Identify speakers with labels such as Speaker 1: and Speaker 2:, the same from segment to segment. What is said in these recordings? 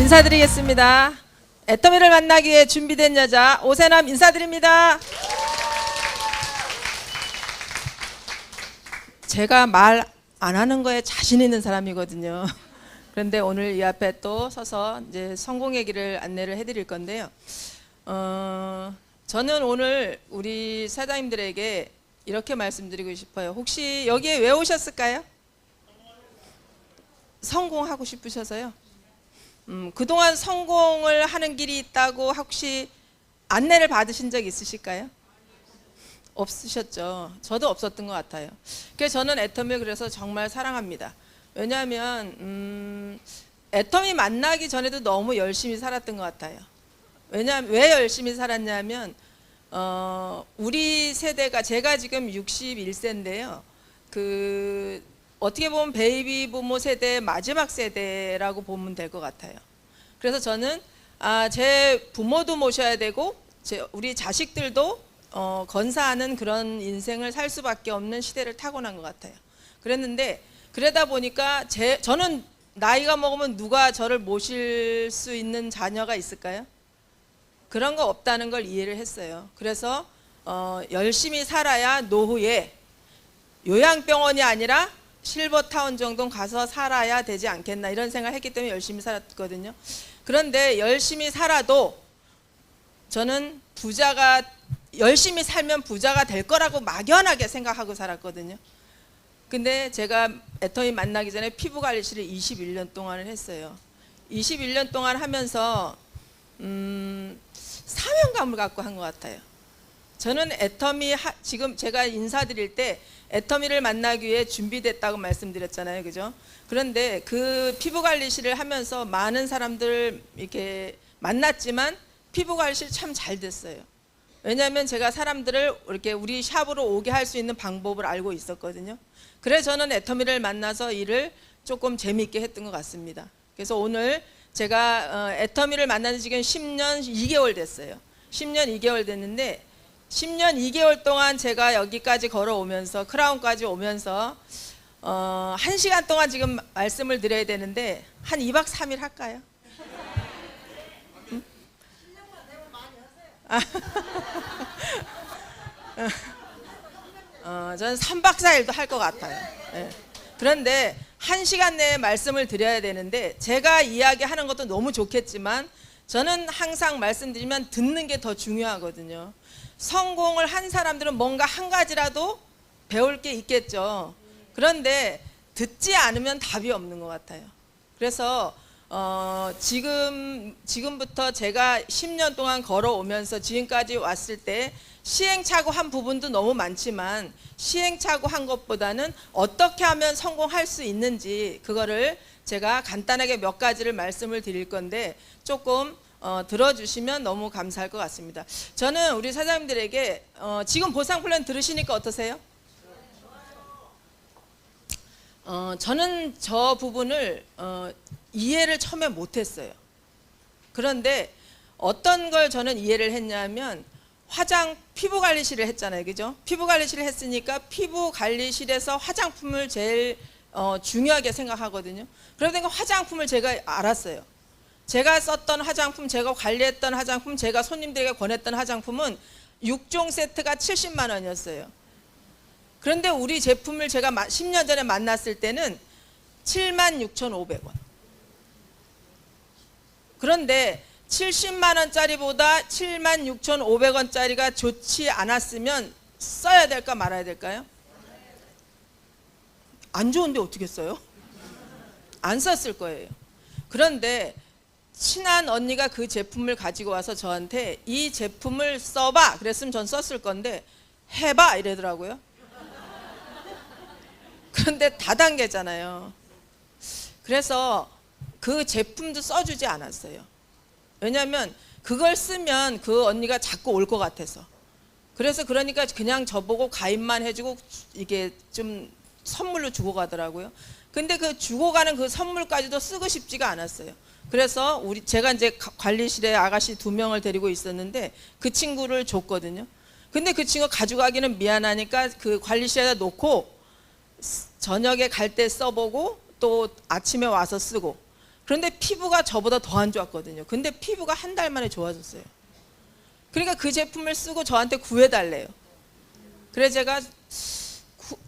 Speaker 1: 인사드리겠습니다. 애터미를 만나기 위해 준비된 여자 오세남 인사드립니다. 제가 말 안 하는 거에 자신 있는 사람이거든요. 그런데 오늘 이 앞에 또 서서 이제 성공 얘기를 안내를 해드릴 건데요. 저는 오늘 우리 사장님들에게 이렇게 말씀드리고 싶어요. 혹시 여기에 왜 오셨을까요? 성공하고 싶으셔서요. 그동안 성공을 하는 길이 있다고 혹시 안내를 받으신 적 있으실까요? 없으셨죠. 저도 없었던 것 같아요. 그래서 저는 애터미를 그래서 정말 사랑합니다. 왜냐하면 애터미 만나기 전에도 너무 열심히 살았던 것 같아요. 왜냐하면 왜 열심히 살았냐면 우리 세대가 제가 지금 61세인데요. 어떻게 보면 베이비 부모 세대의 마지막 세대라고 보면 될 것 같아요. 그래서 저는 제 부모도 모셔야 되고 우리 자식들도 건사하는 그런 인생을 살 수밖에 없는 시대를 타고난 것 같아요. 그랬는데 그러다 보니까 저는 나이가 먹으면 누가 저를 모실 수 있는 자녀가 있을까요? 그런 거 없다는 걸 이해를 했어요. 그래서 열심히 살아야 노후에 요양병원이 아니라 실버타운 정도 가서 살아야 되지 않겠나 이런 생각을 했기 때문에 열심히 살았거든요. 그런데 열심히 살아도 저는 열심히 살면 부자가 될 거라고 막연하게 생각하고 살았거든요. 근데 제가 애터미 만나기 전에 피부관리실을 21년 동안을 했어요. 21년 동안 하면서 사명감을 갖고 한 것 같아요. 저는 애터미 지금 제가 인사드릴 때 애터미를 만나기 위해 준비됐다고 말씀드렸잖아요. 그죠? 그런데 그 피부관리실을 하면서 많은 사람들 이렇게 만났지만 피부관리실 참 잘 됐어요. 왜냐하면 제가 사람들을 이렇게 우리 샵으로 오게 할 수 있는 방법을 알고 있었거든요. 그래서 저는 애터미를 만나서 일을 조금 재미있게 했던 것 같습니다. 그래서 오늘 제가 애터미를 만난 지 지금 10년 2개월 됐어요. 10년 2개월 됐는데 10년 2개월 동안 제가 여기까지 걸어오면서 크라운까지 오면서 1시간 동안 지금 말씀을 드려야 되는데 한 2박 3일 할까요? 저는 3박 4일도 할 것 같아요. 네. 그런데 1시간 내에 말씀을 드려야 되는데 제가 이야기하는 것도 너무 좋겠지만 저는 항상 말씀드리면 듣는 게 더 중요하거든요. 성공을 한 사람들은 뭔가 한 가지라도 배울 게 있겠죠. 그런데 듣지 않으면 답이 없는 것 같아요. 그래서 지금부터 제가 10년 동안 걸어오면서 지금까지 왔을 때 시행착오 한 부분도 너무 많지만 시행착오 한 것보다는 어떻게 하면 성공할 수 있는지 그거를 제가 간단하게 몇 가지를 말씀을 드릴 건데 조금 들어주시면 너무 감사할 것 같습니다. 저는 우리 사장님들에게 지금 보상 플랜 들으시니까 어떠세요? 저는 저 부분을 이해를 처음에 못했어요. 그런데 어떤 걸 저는 이해를 했냐면 피부관리실을 했잖아요. 그죠? 피부관리실을 했으니까 피부관리실에서 화장품을 제일 중요하게 생각하거든요. 그러니까 화장품을 제가 알았어요. 제가 썼던 화장품, 제가 관리했던 화장품, 제가 손님들에게 권했던 화장품은 6종 세트가 70만 원이었어요. 그런데 우리 제품을 제가 10년 전에 만났을 때는 76,500원. 그런데 70만 원짜리보다 76,500원짜리가 좋지 않았으면 써야 될까 말아야 될까요? 안 좋은데 어떻게 써요? 안 썼을 거예요. 그런데 친한 언니가 그 제품을 가지고 와서 저한테 이 제품을 써봐 그랬으면 전 썼을 건데 해봐 이러더라고요. 그런데 다단계잖아요. 그래서 그 제품도 써주지 않았어요. 왜냐하면 그걸 쓰면 그 언니가 자꾸 올 것 같아서. 그러니까 그냥 저보고 가입만 해주고 이게 좀 선물로 주고 가더라고요. 근데 그 주고 가는 그 선물까지도 쓰고 싶지가 않았어요. 그래서 제가 이제 관리실에 아가씨 2명을 데리고 있었는데 그 친구를 줬거든요. 근데 그 친구 가져가기는 미안하니까 그 관리실에다 놓고 저녁에 갈 때 써보고 또 아침에 와서 쓰고 그런데 피부가 저보다 더 안 좋았거든요. 근데 피부가 한 달 만에 좋아졌어요. 그러니까 그 제품을 쓰고 저한테 구해달래요. 그래서 제가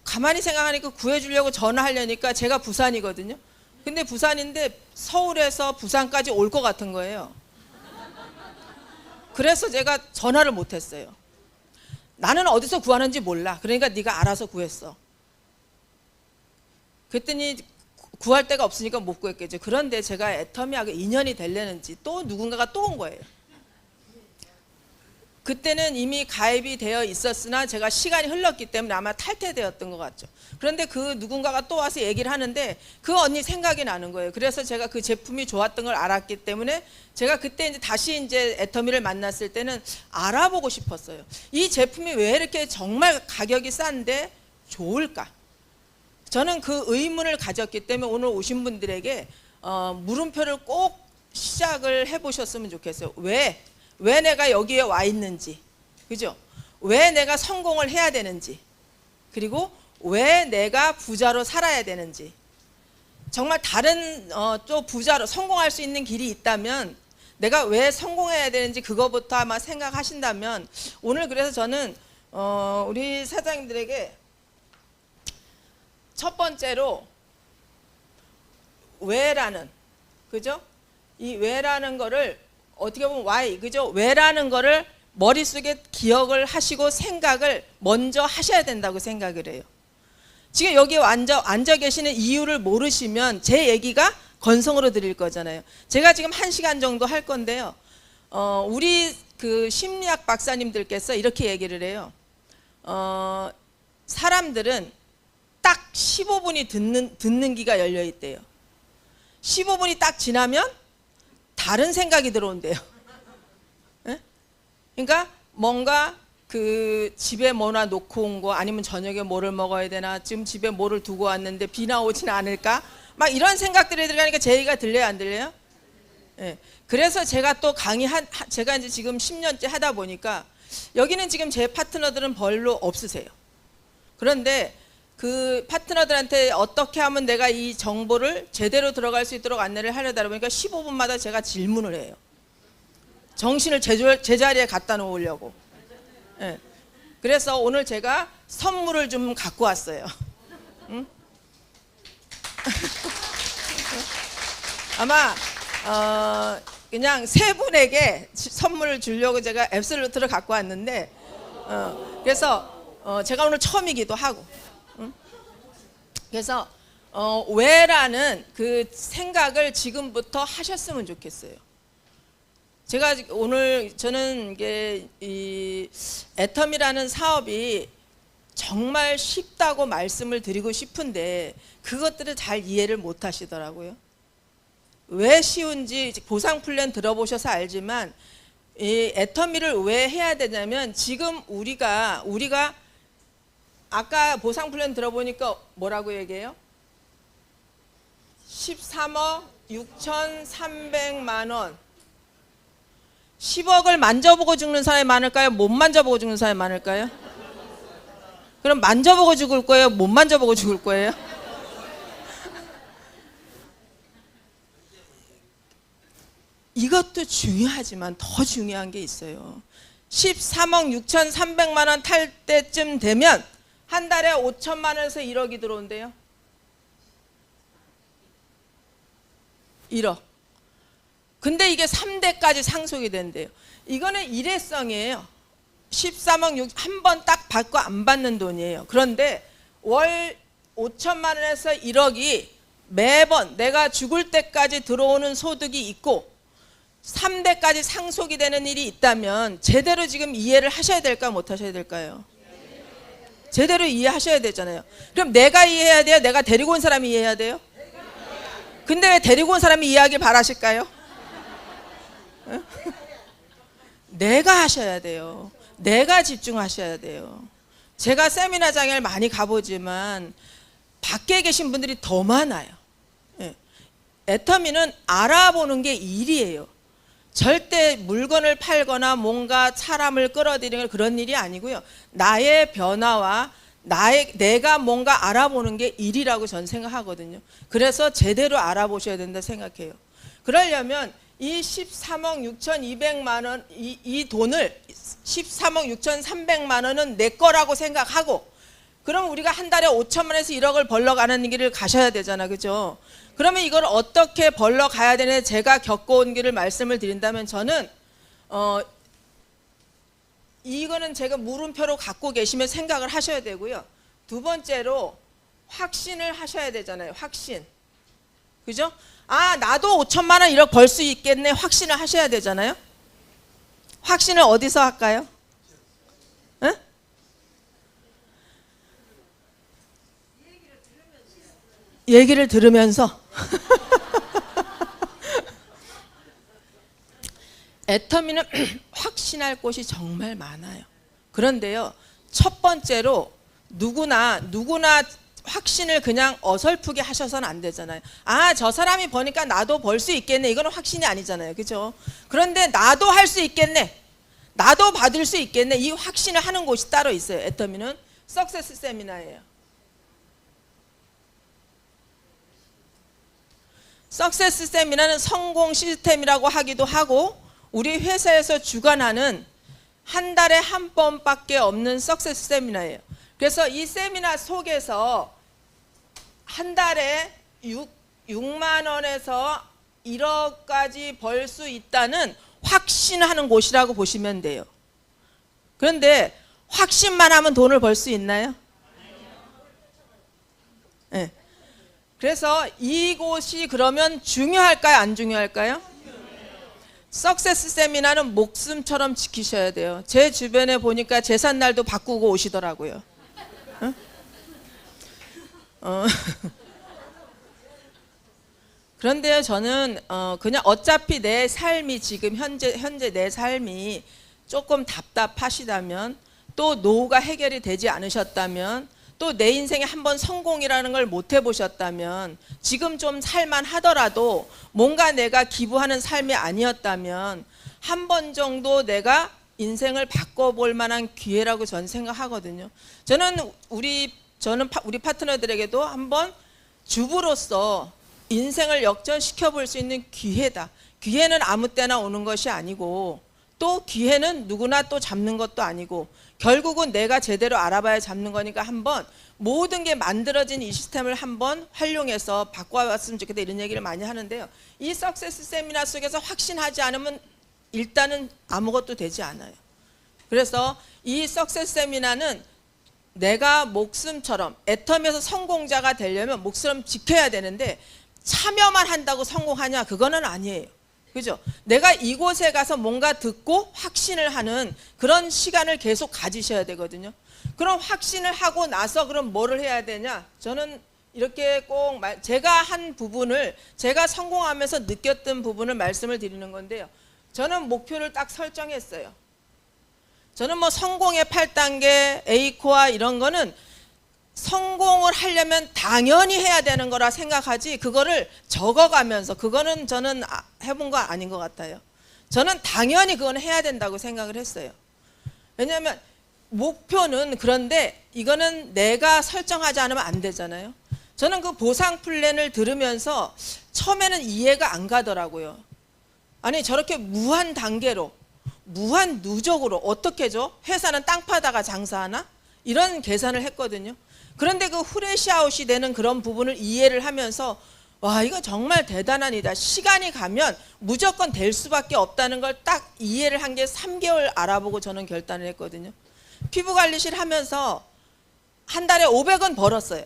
Speaker 1: 가만히 생각하니까 구해주려고 전화하려니까 제가 부산이거든요. 근데 부산인데 서울에서 부산까지 올 것 같은 거예요. 그래서 제가 전화를 못했어요. 나는 어디서 구하는지 몰라. 그러니까 네가 알아서 구했어. 그랬더니 구할 데가 없으니까 못 구했겠죠. 그런데 제가 애터미하고 인연이 되려는지 또 누군가가 또 온 거예요. 그때는 이미 가입이 되어 있었으나 제가 시간이 흘렀기 때문에 아마 탈퇴되었던 것 같죠. 그런데 그 누군가가 또 와서 얘기를 하는데 그 언니 생각이 나는 거예요. 그래서 제가 그 제품이 좋았던 걸 알았기 때문에 제가 그때 이제 다시 이제 애터미를 만났을 때는 알아보고 싶었어요. 이 제품이 왜 이렇게 정말 가격이 싼데 좋을까? 저는 그 의문을 가졌기 때문에 오늘 오신 분들에게 물음표를 꼭 시작을 해보셨으면 좋겠어요. 왜 내가 여기에 와 있는지, 그죠? 왜 내가 성공을 해야 되는지, 그리고 왜 내가 부자로 살아야 되는지. 정말 다른 또 부자로 성공할 수 있는 길이 있다면 내가 왜 성공해야 되는지 그거부터 아마 생각하신다면 오늘 그래서 저는 우리 사장님들에게 첫 번째로 왜라는, 그죠? 이 왜라는 거를 어떻게 보면 why, 그죠? 왜라는 거를 머릿속에 기억을 하시고 생각을 먼저 하셔야 된다고 생각을 해요. 지금 여기 앉아 계시는 이유를 모르시면 제 얘기가 건성으로 드릴 거잖아요. 제가 지금 1시간 정도 할 건데요. 우리 그 심리학 박사님들께서 이렇게 얘기를 해요. 사람들은 딱 15분이 듣는 기가 열려 있대요. 15분이 딱 지나면 다른 생각이 들어온대요. 네? 그러니까 뭔가 그 집에 뭐나 놓고 온 거, 아니면 저녁에 뭐를 먹어야 되나, 지금 집에 뭐를 두고 왔는데 비나 오진 않을까, 막 이런 생각들이 들어가니까 제 얘기가 들려요, 안 들려요? 네. 그래서 제가 또 제가 이제 지금 10년째 하다 보니까 여기는 지금 제 파트너들은 별로 없으세요. 그런데 그 파트너들한테 어떻게 하면 내가 이 정보를 제대로 들어갈 수 있도록 안내를 하려다 보니까 15분마다 제가 질문을 해요. 정신을 제자리에 갖다 놓으려고. 네. 그래서 오늘 제가 선물을 좀 갖고 왔어요. 응? 아마 그냥 세 분에게 선물을 주려고 제가 앱솔루트를 갖고 왔는데 그래서 제가 오늘 처음이기도 하고, 그래서 왜라는 그 생각을 지금부터 하셨으면 좋겠어요. 제가 오늘 저는 이게 이 애텀이라는 사업이 정말 쉽다고 말씀을 드리고 싶은데 그것들을 잘 이해를 못 하시더라고요. 왜 쉬운지 보상 플랜 들어보셔서 알지만 이 애터미를 왜 해야 되냐면 지금 우리가 아까 보상 플랜 들어보니까 뭐라고 얘기해요? 13억 6,300만 원. 10억을 만져보고 죽는 사람이 많을까요? 못 만져보고 죽는 사람이 많을까요? 그럼 만져보고 죽을 거예요? 못 만져보고 죽을 거예요? 이것도 중요하지만 더 중요한 게 있어요. 13억 6,300만 원 탈 때쯤 되면 한 달에 5천만 원에서 1억이 들어온대요. 1억. 근데 이게 3대까지 상속이 된대요. 이거는 일회성이에요. 13억 6, 한 번 딱 받고 안 받는 돈이에요. 그런데 월 5천만 원에서 1억이 매번 내가 죽을 때까지 들어오는 소득이 있고 3대까지 상속이 되는 일이 있다면 제대로 지금 이해를 하셔야 될까 못 하셔야 될까요? 제대로 이해하셔야 되잖아요. 그럼 내가 이해해야 돼요? 내가 데리고 온 사람이 이해해야 돼요? 근데 왜 데리고 온 사람이 이해하길 바라실까요? 내가 하셔야 돼요. 내가 집중하셔야 돼요. 제가 세미나장을 많이 가보지만 밖에 계신 분들이 더 많아요. 애터미는 알아보는 게 일이에요. 절대 물건을 팔거나 뭔가 사람을 끌어들이는 그런 일이 아니고요. 나의 변화와 내가 뭔가 알아보는 게 일이라고 전 생각하거든요. 그래서 제대로 알아보셔야 된다 생각해요. 그러려면 이 13억 6,200만 원, 이 돈을 13억 6,300만 원은 내 거라고 생각하고, 그럼 우리가 한 달에 5천만 원에서 1억을 벌러 가는 길을 가셔야 되잖아, 그죠? 그러면 이걸 어떻게 벌러 가야 되는지 제가 겪어온 길을 말씀을 드린다면, 저는 이거는 제가 물음표로 갖고 계시면 생각을 하셔야 되고요. 두 번째로 확신을 하셔야 되잖아요. 확신. 그죠? 아, 나도 5천만 원 1억 벌 수 있겠네. 확신을 하셔야 되잖아요. 확신을 어디서 할까요? 응? 얘기를 들으면서. 애터미는 확신할 곳이 정말 많아요. 그런데요, 첫 번째로 누구나 확신을 그냥 어설프게 하셔서는 안 되잖아요. 아, 저 사람이 버니까 나도 벌 수 있겠네. 이거는 확신이 아니잖아요. 그죠? 그런데 나도 할 수 있겠네. 나도 받을 수 있겠네. 이 확신을 하는 곳이 따로 있어요. 애터미는 석세스 세미나예요. 석세스 세미나는 성공 시스템이라고 하기도 하고, 우리 회사에서 주관하는 한 달에 한 번밖에 없는 석세스 세미나예요. 그래서 이 세미나 속에서 한 달에 6만 원에서 1억까지 벌 수 있다는 확신하는 곳이라고 보시면 돼요. 그런데 확신만 하면 돈을 벌 수 있나요? 네. 그래서 이곳이 그러면 중요할까요? 안 중요할까요? 석세스 세미나는 목숨처럼 지키셔야 돼요. 제 주변에 보니까 제삿날도 바꾸고 오시더라고요. 그런데요, 저는 그냥 어차피 내 삶이 지금 현재 내 삶이 조금 답답하시다면, 또 노후가 해결이 되지 않으셨다면, 또 내 인생에 한번 성공이라는 걸 못 해보셨다면, 지금 좀 살만하더라도 뭔가 내가 기부하는 삶이 아니었다면 한 번 정도 내가 인생을 바꿔볼 만한 기회라고 저는 생각하거든요. 저는 우리 파트너들에게도 한번 주부로서 인생을 역전시켜 볼 수 있는 기회다. 기회는 아무 때나 오는 것이 아니고, 또 기회는 누구나 또 잡는 것도 아니고, 결국은 내가 제대로 알아봐야 잡는 거니까 한번 모든 게 만들어진 이 시스템을 한번 활용해서 바꿔봤으면 좋겠다, 이런 얘기를 많이 하는데요. 이 석세스 세미나 속에서 확신하지 않으면 일단은 아무것도 되지 않아요. 그래서 이 석세스 세미나는 내가 목숨처럼, 애터미에서 성공자가 되려면 목숨 지켜야 되는데, 참여만 한다고 성공하냐? 그거는 아니에요. 그죠? 내가 이곳에 가서 뭔가 듣고 확신을 하는 그런 시간을 계속 가지셔야 되거든요. 그럼 확신을 하고 나서 그럼 뭐를 해야 되냐? 저는 이렇게 꼭 제가 한 부분을, 제가 성공하면서 느꼈던 부분을 말씀을 드리는 건데요. 저는 목표를 딱 설정했어요. 저는 뭐 성공의 8단계, A코어 이런 거는 성공을 하려면 당연히 해야 되는 거라 생각하지, 그거를 적어가면서, 그거는 저는 해본 거 아닌 것 같아요. 저는 당연히 그건 해야 된다고 생각을 했어요. 왜냐하면 목표는, 그런데 이거는 내가 설정하지 않으면 안 되잖아요. 저는 그 보상 플랜을 들으면서 처음에는 이해가 안 가더라고요. 아니, 저렇게 무한 단계로, 무한 누적으로 어떻게죠? 회사는 땅 파다가 장사하나? 이런 계산을 했거든요. 그런데 그 후레시아웃이 되는 그런 부분을 이해를 하면서, 와, 이거 정말 대단한 일이다. 시간이 가면 무조건 될 수밖에 없다는 걸 딱 이해를 한 게 3개월 알아보고 저는 결단을 했거든요. 피부관리실 하면서 한 달에 500원 벌었어요.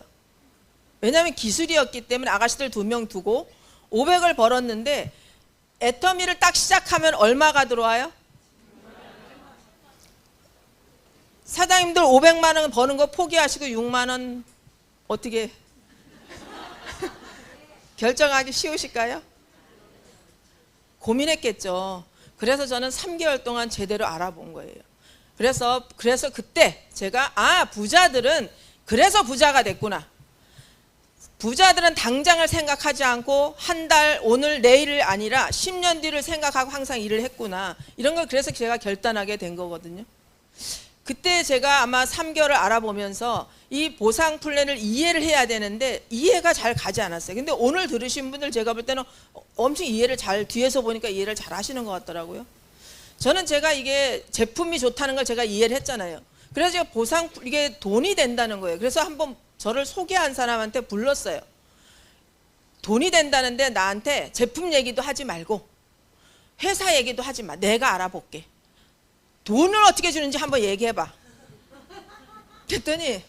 Speaker 1: 왜냐하면 기술이었기 때문에 아가씨들 2명 두고 500을 벌었는데, 애터미를 딱 시작하면 얼마가 들어와요? 사장님들 500만 원 버는 거 포기하시고 6만 원 어떻게 결정하기 쉬우실까요? 고민했겠죠. 그래서 저는 3개월 동안 제대로 알아본 거예요. 그래서 그때 제가, 부자들은 그래서 부자가 됐구나. 부자들은 당장을 생각하지 않고 한 달, 오늘, 내일을 아니라 10년 뒤를 생각하고 항상 일을 했구나. 이런 걸 그래서 제가 결단하게 된 거거든요. 그때 제가 아마 3개월을 알아보면서 이 보상 플랜을 이해를 해야 되는데 이해가 잘 가지 않았어요. 근데 오늘 들으신 분들 제가 볼 때는 엄청 이해를 잘, 뒤에서 보니까 이해를 잘 하시는 것 같더라고요. 저는 제가 이게 제품이 좋다는 걸 제가 이해를 했잖아요. 그래서 제가 보상, 이게 돈이 된다는 거예요. 그래서 한번 저를 소개한 사람한테 불렀어요. 돈이 된다는데 나한테 제품 얘기도 하지 말고 회사 얘기도 하지 마. 내가 알아볼게. 돈을 어떻게 주는지 한번 얘기해봐. 그랬더니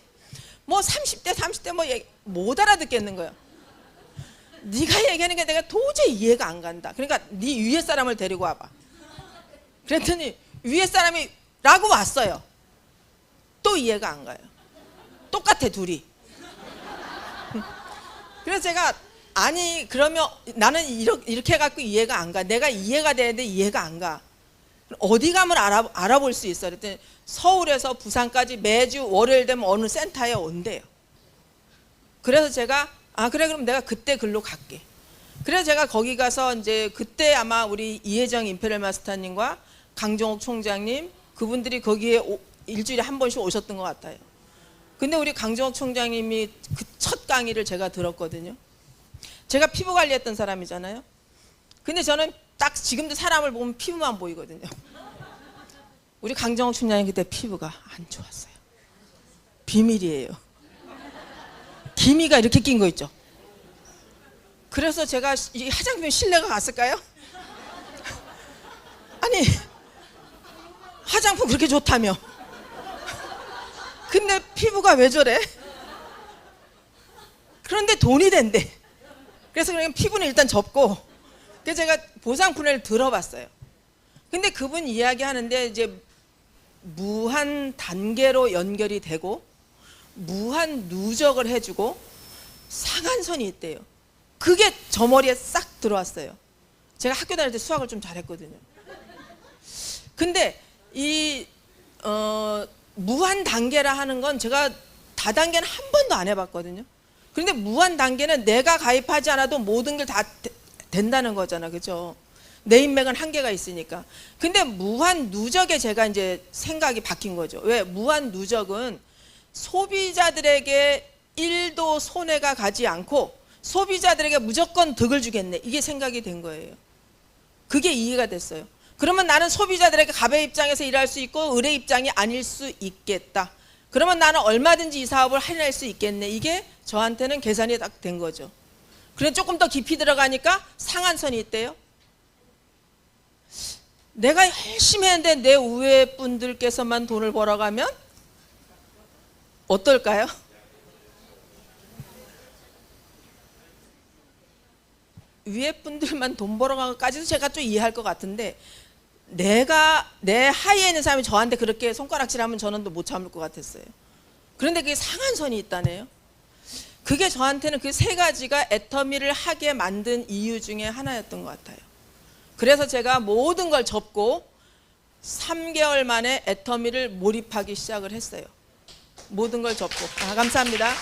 Speaker 1: 뭐 30대 뭐 못 알아듣겠는 거예요. 네가 얘기하는 게 내가 도저히 이해가 안 간다. 그러니까 네 위에 사람을 데리고 와봐. 그랬더니 위에 사람이 라고 왔어요. 또 이해가 안 가요. 똑같아 둘이. 그래서 제가 아니 그러면 나는 이렇게 해갖고 이해가 안 가. 내가 이해가 되는데 이해가 안 가. 어디 가면 알아볼 수 있어. 그랬더니 서울에서 부산까지 매주 월요일 되면 어느 센터에 온대요. 그래서 제가 아 그래 그럼 내가 그때 글로 갈게. 그래서 제가 거기 가서 이제 그때 아마 우리 이혜정 임페리얼 마스터님과 강종옥 총장님 그분들이 거기에 일주일에 한 번씩 오셨던 것 같아요. 근데 우리 강종옥 총장님이 그 첫 강의를 제가 들었거든요. 제가 피부 관리했던 사람이잖아요. 근데 저는 딱 지금도 사람을 보면 피부만 보이거든요. 우리 강정옥 총장님 그때 피부가 안 좋았어요. 비밀이에요. 기미가 이렇게 낀 거 있죠. 그래서 제가 이 화장품에 신뢰가 갔을까요? 아니 화장품 그렇게 좋다며. 근데 피부가 왜 저래? 그런데 돈이 된대. 그래서 그냥 피부는 일단 접고 그래서 제가 보상 플랜을 들어봤어요. 근데 그분 이야기하는데 이제 무한 단계로 연결이 되고 무한 누적을 해주고 상한선이 있대요. 그게 저 머리에 싹 들어왔어요. 제가 학교 다닐 때 수학을 좀 잘했거든요. 근데 이 무한 단계라 하는 건 제가 다단계는 한 번도 안 해봤거든요. 그런데 무한 단계는 내가 가입하지 않아도 모든 게 다 된다는 거잖아, 그죠? 내 인맥은 한계가 있으니까. 근데 무한 누적에 제가 이제 생각이 바뀐 거죠. 왜? 무한 누적은 소비자들에게 1도 손해가 가지 않고 소비자들에게 무조건 득을 주겠네. 이게 생각이 된 거예요. 그게 이해가 됐어요. 그러면 나는 소비자들에게 갑의 입장에서 일할 수 있고 을의 입장이 아닐 수 있겠다. 그러면 나는 얼마든지 이 사업을 할인할 수 있겠네. 이게 저한테는 계산이 딱 된 거죠. 그래 조금 더 깊이 들어가니까 상한선이 있대요. 내가 열심히 했는데 내 우회 분들께서만 돈을 벌어가면 어떨까요? 위에 분들만 돈 벌어간 것까지도 제가 좀 이해할 것 같은데 내가 내 하위에 있는 사람이 저한테 그렇게 손가락질하면 저는 또 못 참을 것 같았어요. 그런데 그게 상한선이 있다네요. 그게 저한테는 그 세 가지가 애터미를 하게 만든 이유 중에 하나였던 것 같아요. 그래서 제가 모든 걸 접고 3개월 만에 애터미를 몰입하기 시작을 했어요. 모든 걸 접고. 감사합니다.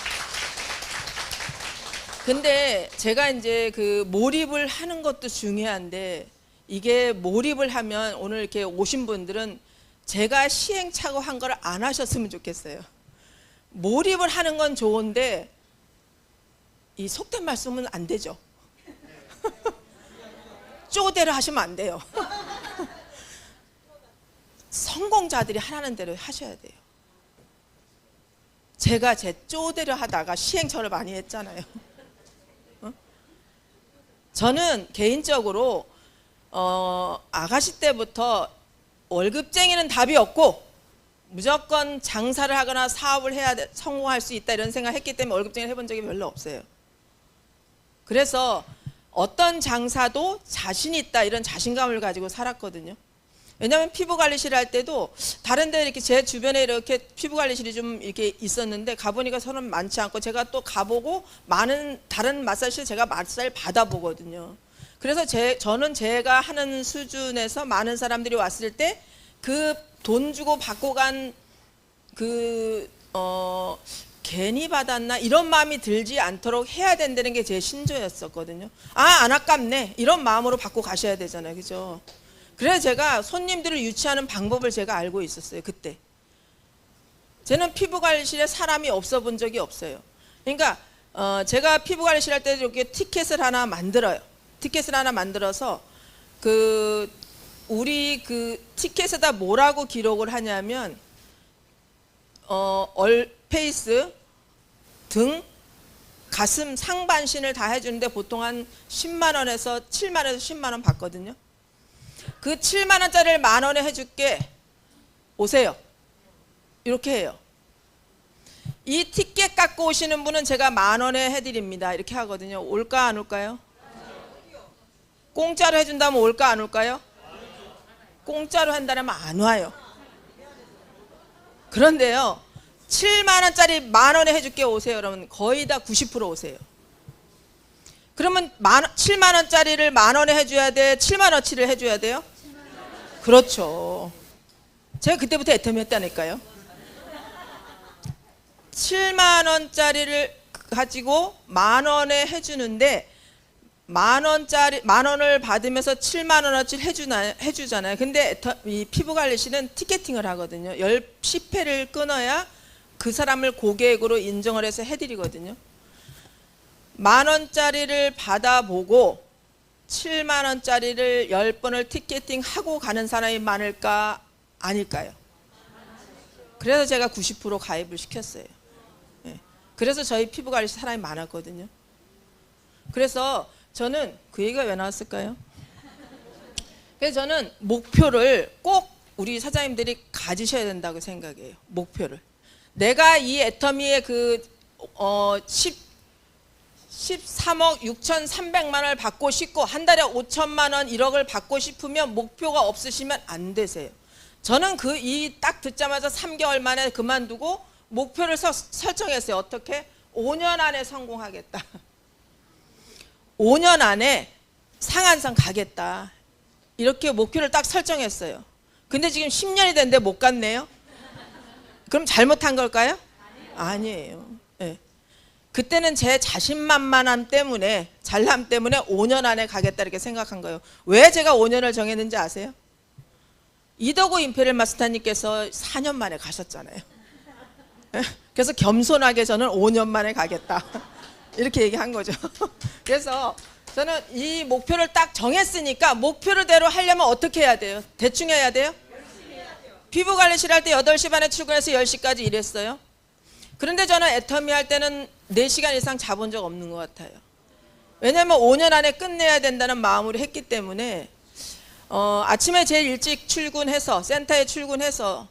Speaker 1: 근데 제가 이제 그 몰입을 하는 것도 중요한데 이게 몰입을 하면 오늘 이렇게 오신 분들은 제가 시행착오 한 걸 안 하셨으면 좋겠어요. 몰입을 하는 건 좋은데 이 속된 말씀은 안 되죠. 쪼대로 하시면 안 돼요. 성공자들이 하라는 대로 하셔야 돼요. 제가 제 쪼대로 하다가 시행착오를 많이 했잖아요. 저는 개인적으로 아가씨 때부터 월급쟁이는 답이 없고 무조건 장사를 하거나 사업을 해야 성공할 수 있다 이런 생각을 했기 때문에 월급쟁이를 해본 적이 별로 없어요. 그래서 어떤 장사도 자신 있다 이런 자신감을 가지고 살았거든요. 왜냐하면 피부관리실 할 때도 다른 데 이렇게 제 주변에 이렇게 피부관리실이 좀 이렇게 있었는데 가보니까 서는 많지 않고 제가 또 가보고 많은 다른 마사지실 제가 마사지를 받아보거든요. 그래서 저는 제가 하는 수준에서 많은 사람들이 왔을 때 그 돈 주고 받고 간 괜히 받았나 이런 마음이 들지 않도록 해야 된다는 게 제 신조였었거든요. 안 아깝네 이런 마음으로 받고 가셔야 되잖아요, 그죠? 그래서 제가 손님들을 유치하는 방법을 제가 알고 있었어요, 그때. 저는 피부관리실에 사람이 없어 본 적이 없어요. 그러니까 제가 피부관리실 할 때 이렇게 티켓을 하나 만들어요. 티켓을 하나 만들어서 우리 티켓에다 뭐라고 기록을 하냐면 페이스, 등, 가슴 상반신을 다 해주는데 보통 한 10만 원에서 7만 원에서 10만 원 받거든요. 그 7만 원짜리를 만 원에 해줄게. 오세요. 이렇게 해요. 이 티켓 갖고 오시는 분은 제가 만 원에 해드립니다. 이렇게 하거든요. 올까 안 올까요? 공짜로 해준다면 올까 안 올까요? 공짜로 한다면 안 와요. 그런데요, 7만 원짜리 만 원에 해줄게 오세요. 그러면 거의 다 90% 오세요. 그러면 7만 원짜리를 만 원에 해줘야 돼? 7만 원치를 해줘야 돼요? 그렇죠. 제가 그때부터 애터미 했다니까요. 7만 원짜리를 가지고 만 원에 해주는데 만 원을 받으면서 7만 원어치 해주잖아요. 근데 이 피부관리실은 티켓팅을 하거든요. 10회를 끊어야 그 사람을 고객으로 인정을 해서 해드리거든요. 만 원짜리를 받아보고 7만 원짜리를 10번을 티켓팅하고 가는 사람이 많을까 아닐까요? 그래서 제가 90% 가입을 시켰어요. 네. 그래서 저희 피부관리실 사람이 많았거든요. 그래서 저는 그 얘기가 왜 나왔을까요? 그래서 저는 목표를 꼭 우리 사장님들이 가지셔야 된다고 생각해요. 목표를. 내가 이 애터미의 13억 6,300만 원을 받고 싶고 한 달에 5천만 원 1억을 받고 싶으면 목표가 없으시면 안 되세요. 저는 딱 듣자마자 3개월 만에 그만두고 목표를 설정했어요. 어떻게? 5년 안에 성공하겠다. 5년 안에 상한선 가겠다. 이렇게 목표를 딱 설정했어요. 근데 지금 10년이 됐는데 못 갔네요. 그럼 잘못한 걸까요? 아니에요. 네. 그때는 제 자신만만함 때문에, 잘남 때문에 5년 안에 가겠다 이렇게 생각한 거예요. 왜 제가 5년을 정했는지 아세요? 이덕호 임페리얼 마스터님께서 4년 만에 가셨잖아요. 그래서 겸손하게 저는 5년 만에 가겠다. 이렇게 얘기한 거죠. 그래서 저는 이 목표를 딱 정했으니까 목표대로 하려면 어떻게 해야 돼요? 대충 해야 돼요? 열심히 해야 돼요. 피부관리실 할 때 8시 반에 출근해서 10시까지 일했어요. 그런데 저는 애터미 할 때는 4시간 이상 자본 적 없는 것 같아요. 왜냐하면 5년 안에 끝내야 된다는 마음으로 했기 때문에 아침에 제일 일찍 출근해서 센터에 출근해서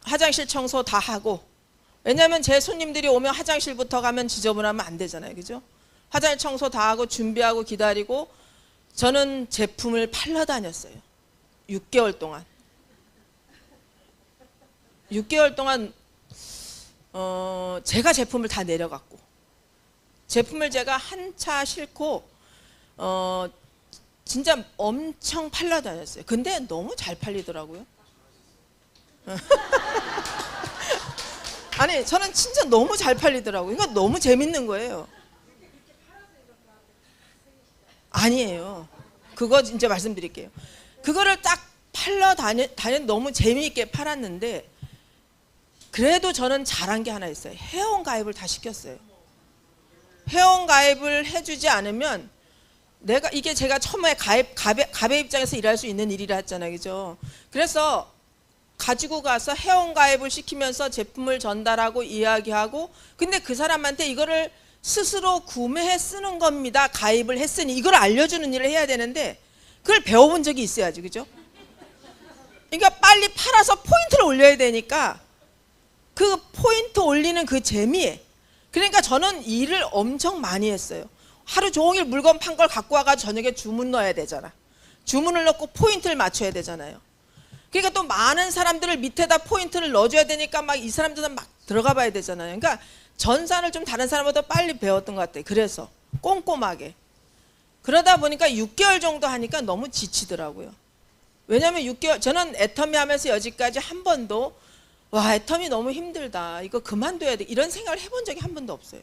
Speaker 1: 화장실 청소 다 하고, 왜냐하면 제 손님들이 오면 화장실부터 가면 지저분하면 안 되잖아요. 그죠? 화장실 청소 다 하고 준비하고 기다리고 저는 제품을 팔러 다녔어요. 6개월 동안. 6개월 동안 제가 제품을 다 내려갔고, 제품을 제가 한 차 싣고 진짜 엄청 팔러 다녔어요. 근데 너무 잘 팔리더라고요. 아니, 저는 진짜 너무 잘 팔리더라고요. 그러니까 너무 재밌는 거예요. 아니에요. 그거 진짜 말씀드릴게요. 그거를 딱 팔러 너무 재미있게 팔았는데, 그래도 저는 잘한 게 하나 있어요. 회원 가입을 다 시켰어요. 회원 가입을 해주지 않으면 이게 제가 처음에 갑의 입장에서 일할 수 있는 일이라 했잖아요. 그죠? 그래서 가지고 가서 회원 가입을 시키면서 제품을 전달하고 이야기하고, 근데 그 사람한테 이거를 스스로 구매해 쓰는 겁니다. 가입을 했으니 이걸 알려주는 일을 해야 되는데 그걸 배워본 적이 있어야지. 그죠? 그러니까 빨리 팔아서 포인트를 올려야 되니까 그 포인트 올리는 그 재미, 그러니까 저는 일을 엄청 많이 했어요. 하루 종일 물건 판 걸 갖고 와가지고 저녁에 주문 넣어야 되잖아. 주문을 넣고 포인트를 맞춰야 되잖아요. 그러니까 또 많은 사람들을 밑에다 포인트를 넣어줘야 되니까 막 이 사람들은 막 들어가 봐야 되잖아요. 그러니까 전산을 좀 다른 사람보다 빨리 배웠던 것 같아요. 그래서 꼼꼼하게. 그러다 보니까 6개월 정도 하니까 너무 지치더라고요. 왜냐하면 6개월, 저는 애터미 하면서 여지까지 한 번도 와, 애터미 너무 힘들다, 이거 그만둬야 돼, 이런 생각을 해본 적이 한 번도 없어요.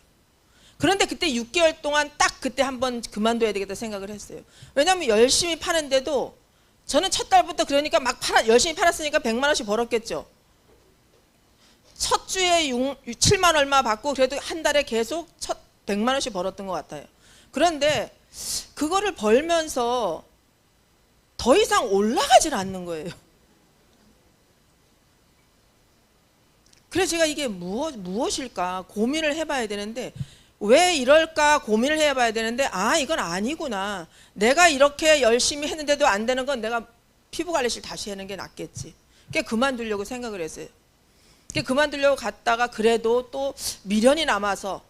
Speaker 1: 그런데 그때 6개월 동안 딱 그때 한 번 그만둬야 되겠다 생각을 했어요. 왜냐하면 열심히 파는데도 저는 첫 달부터 그러니까 막 열심히 팔았으니까 100만 원씩 벌었겠죠. 주에 7만 얼마 받고 그래도 한 달에 계속 100만 원씩 벌었던 것 같아요. 그런데 그거를 벌면서 더 이상 올라가질 않는 거예요. 그래서 제가 이게 무엇일까 고민을 해봐야 되는데, 왜 이럴까 고민을 해봐야 되는데, 이건 아니구나. 내가 이렇게 열심히 했는데도 안 되는 건 내가 피부관리실 다시 하는 게 낫겠지. 그러니까 그만두려고 생각을 했어요. 그러니까 그만두려고 갔다가 그래도 또 미련이 남아서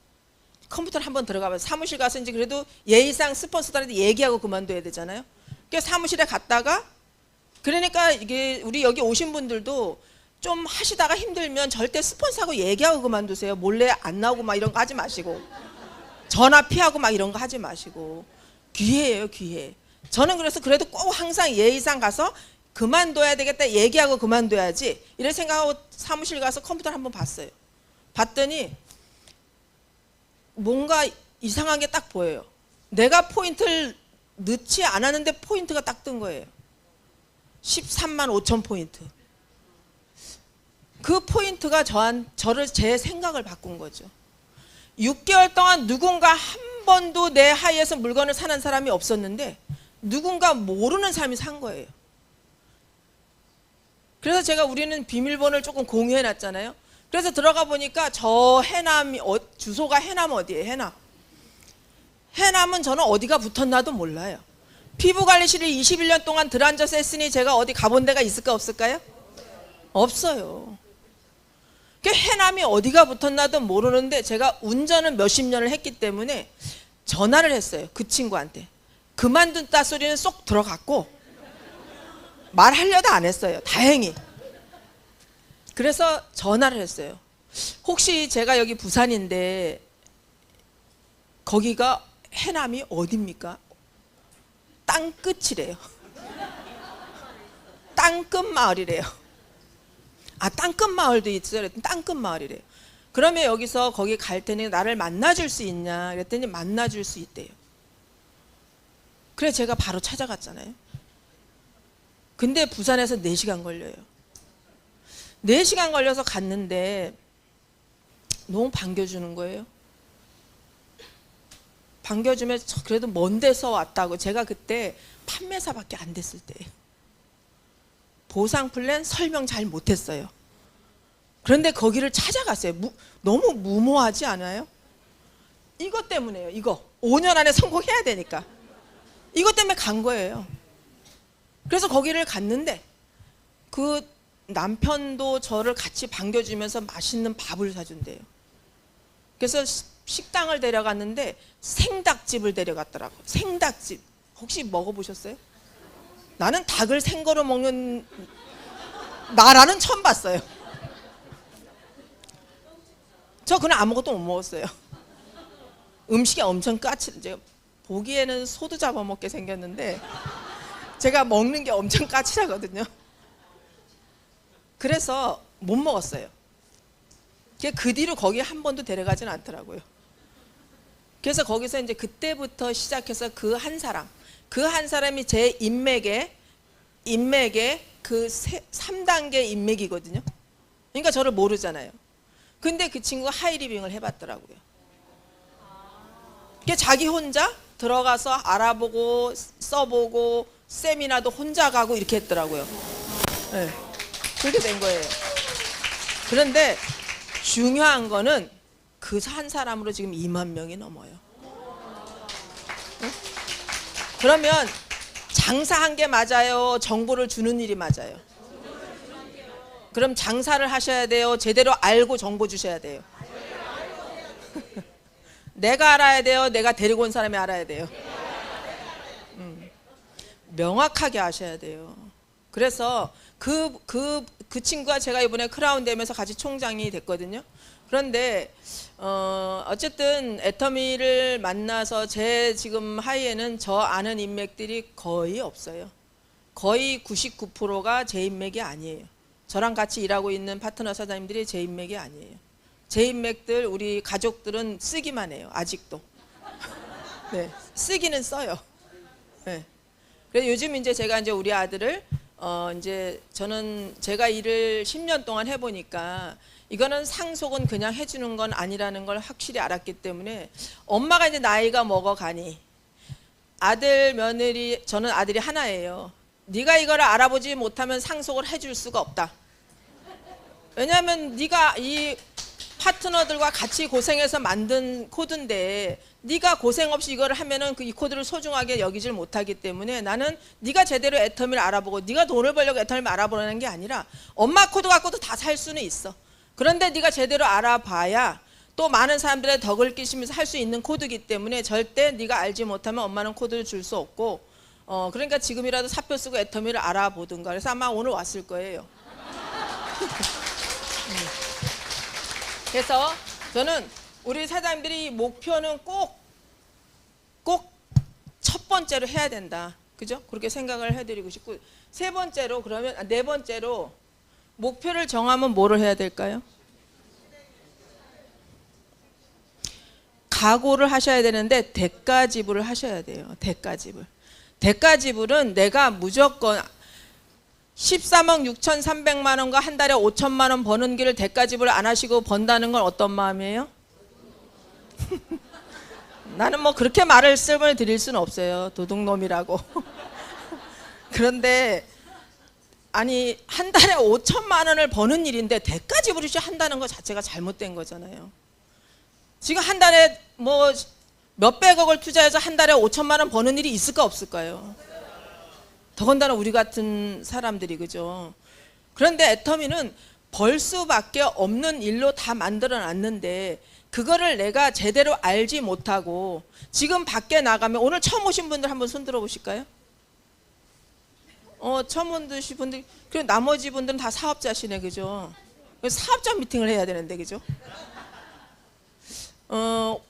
Speaker 1: 컴퓨터를 한번 들어가봐서, 사무실 가서 이제 그래도 예의상 스폰서들한테 얘기하고 그만둬야 되잖아요. 그러니까 사무실에 갔다가, 그러니까 이게 우리 여기 오신 분들도 좀 하시다가 힘들면 절대 스폰서하고 얘기하고 그만두세요. 몰래 안 나오고 막 이런 거 하지 마시고, 전화 피하고 막 이런 거 하지 마시고. 기회예요, 기회. 저는 그래서 그래도 꼭 항상 예의상 가서 그만둬야 되겠다 얘기하고 그만둬야지 이런 생각하고 사무실 가서 컴퓨터를 한번 봤어요. 봤더니 뭔가 이상한 게 딱 보여요. 내가 포인트를 넣지 않았는데 포인트가 딱 뜬 거예요. 13만 5천 포인트. 그 포인트가 저를 제 생각을 바꾼 거죠. 6개월 동안 누군가 한 번도 내 하이에서 물건을 사는 사람이 없었는데 누군가 모르는 사람이 산 거예요. 그래서 제가 우리는 비밀번호를 조금 공유해 놨잖아요. 그래서 들어가 보니까 저 해남이 주소가 해남 어디예요? 해남. 해남은 저는 어디가 붙었나도 몰라요. 피부관리실을 21년 동안 들어앉아서 했으니 제가 어디 가본 데가 있을까 없을까요? 없어요. 해남이 어디가 붙었나도 모르는데 제가 운전을 몇십 년을 했기 때문에 전화를 했어요. 그 친구한테. 그만둔다 소리는 쏙 들어갔고 말하려도 안 했어요. 다행히. 그래서 전화를 했어요. 혹시 제가 여기 부산인데 거기가 해남이 어딥니까? 땅끝이래요. 땅끝 마을이래요. 땅끝 마을도 있어요. 땅끝 마을이래요. 그러면 여기서 거기 갈 테니 나를 만나줄 수 있냐? 그랬더니 만나줄 수 있대요. 그래서 제가 바로 찾아갔잖아요. 근데 부산에서 4시간 걸려요. 4시간 걸려서 갔는데 너무 반겨주는 거예요. 반겨주면 그래도 먼 데서 왔다고. 제가 그때 판매사밖에 안 됐을 때예요. 보상 플랜 설명 잘 못했어요. 그런데 거기를 찾아갔어요. 너무 무모하지 않아요? 이것 때문에요. 이거 5년 안에 성공해야 되니까 이것 때문에 간 거예요. 그래서 거기를 갔는데 그 남편도 저를 같이 반겨주면서 맛있는 밥을 사준대요. 그래서 식당을 데려갔는데 생닭집을 데려갔더라고요. 생닭집. 혹시 먹어보셨어요? 나는 닭을 생거로 먹는 나라는 처음 봤어요. 저 그날 아무것도 못 먹었어요. 음식이 엄청 까칠, 보기에는 소도 잡아먹게 생겼는데 제가 먹는 게 엄청 까칠하거든요. 그래서 못 먹었어요. 그 뒤로 거기 한 번도 데려가진 않더라고요. 그래서 거기서 이제 그때부터 시작해서 그 한 사람이 제 인맥의 그 3단계 인맥이거든요. 그러니까 저를 모르잖아요. 근데 그 친구가 하이리빙을 해봤더라고요. 자기 혼자 들어가서 알아보고 써보고 세미나도 혼자 가고 이렇게 했더라고요. 네, 그렇게 된 거예요. 그런데 중요한 거는 그 한 사람으로 지금 2만 명이 넘어요. 네? 그러면 장사한 게 맞아요? 정보를 주는 일이 맞아요? 그럼 장사를 하셔야 돼요? 제대로 알고 정보 주셔야 돼요? 내가 알아야 돼요? 내가 데리고 온 사람이 알아야 돼요? 명확하게 아셔야 돼요. 그래서 그 친구가 제가 이번에 크라운 되면서 같이 총장이 됐거든요. 그런데 어쨌든 애터미를 만나서 제 지금 하이에는 저 아는 인맥들이 거의 없어요. 거의 99%가 제 인맥이 아니에요. 저랑 같이 일하고 있는 파트너 사장님들이 제 인맥이 아니에요. 제 인맥들 우리 가족들은 쓰기만 해요. 아직도. 네, 쓰기는 써요. 네. 그래서 요즘 이제 제가 이제 우리 아들을 이제 저는 제가 일을 10년 동안 해보니까 이거는 상속은 그냥 해주는 건 아니라는 걸 확실히 알았기 때문에 엄마가 이제 나이가 먹어가니 아들 며느리 저는 아들이 하나예요. 네가 이걸 알아보지 못하면 상속을 해줄 수가 없다. 왜냐하면 네가 이 파트너들과 같이 고생해서 만든 코드인데 네가 고생 없이 이걸 하면은 이 코드를 소중하게 여기질 못하기 때문에 나는 네가 제대로 애터미를 알아보고 네가 돈을 벌려고 애터미를 알아보라는 게 아니라 엄마 코드 갖고도 다 살 수는 있어. 그런데 네가 제대로 알아봐야 또 많은 사람들의 덕을 끼치면서 할 수 있는 코드이기 때문에 절대 네가 알지 못하면 엄마는 코드를 줄 수 없고 그러니까 지금이라도 사표 쓰고 애터미를 알아보든가. 그래서 아마 오늘 왔을 거예요. 그래서 저는 우리 사장님들이 목표는 꼭 첫 번째로 해야 된다. 그죠? 그렇게 생각을 해드리고 싶고, 세 번째로 그러면 네 번째로 목표를 정하면 뭐를 해야 될까요? 각오를 하셔야 되는데 대가 지불을 하셔야 돼요. 대가 지불. 대가 지불은 내가 무조건 13억 6,300만 원과 한 달에 5천만 원 버는 길을 대가 지불 안 하시고 번다는 건 어떤 마음이에요? 나는 뭐 그렇게 말씀을 드릴 수는 없어요. 도둑놈이라고. 그런데 아니 한 달에 5천만 원을 버는 일인데 대가 지불을 한다는 것 자체가 잘못된 거잖아요. 지금 한 달에 뭐 몇백억을 투자해서 한 달에 5천만 원 버는 일이 있을까 없을까요? 더군다나 우리 같은 사람들이, 그죠? 그런데 애터미는 벌 수밖에 없는 일로 다 만들어 놨는데 그거를 내가 제대로 알지 못하고 지금 밖에 나가면, 오늘 처음 오신 분들 한번 손 들어 보실까요? 처음 오신 분들, 그리고 나머지 분들은 다 사업자시네, 그죠? 사업자 미팅을 해야 되는데, 그죠?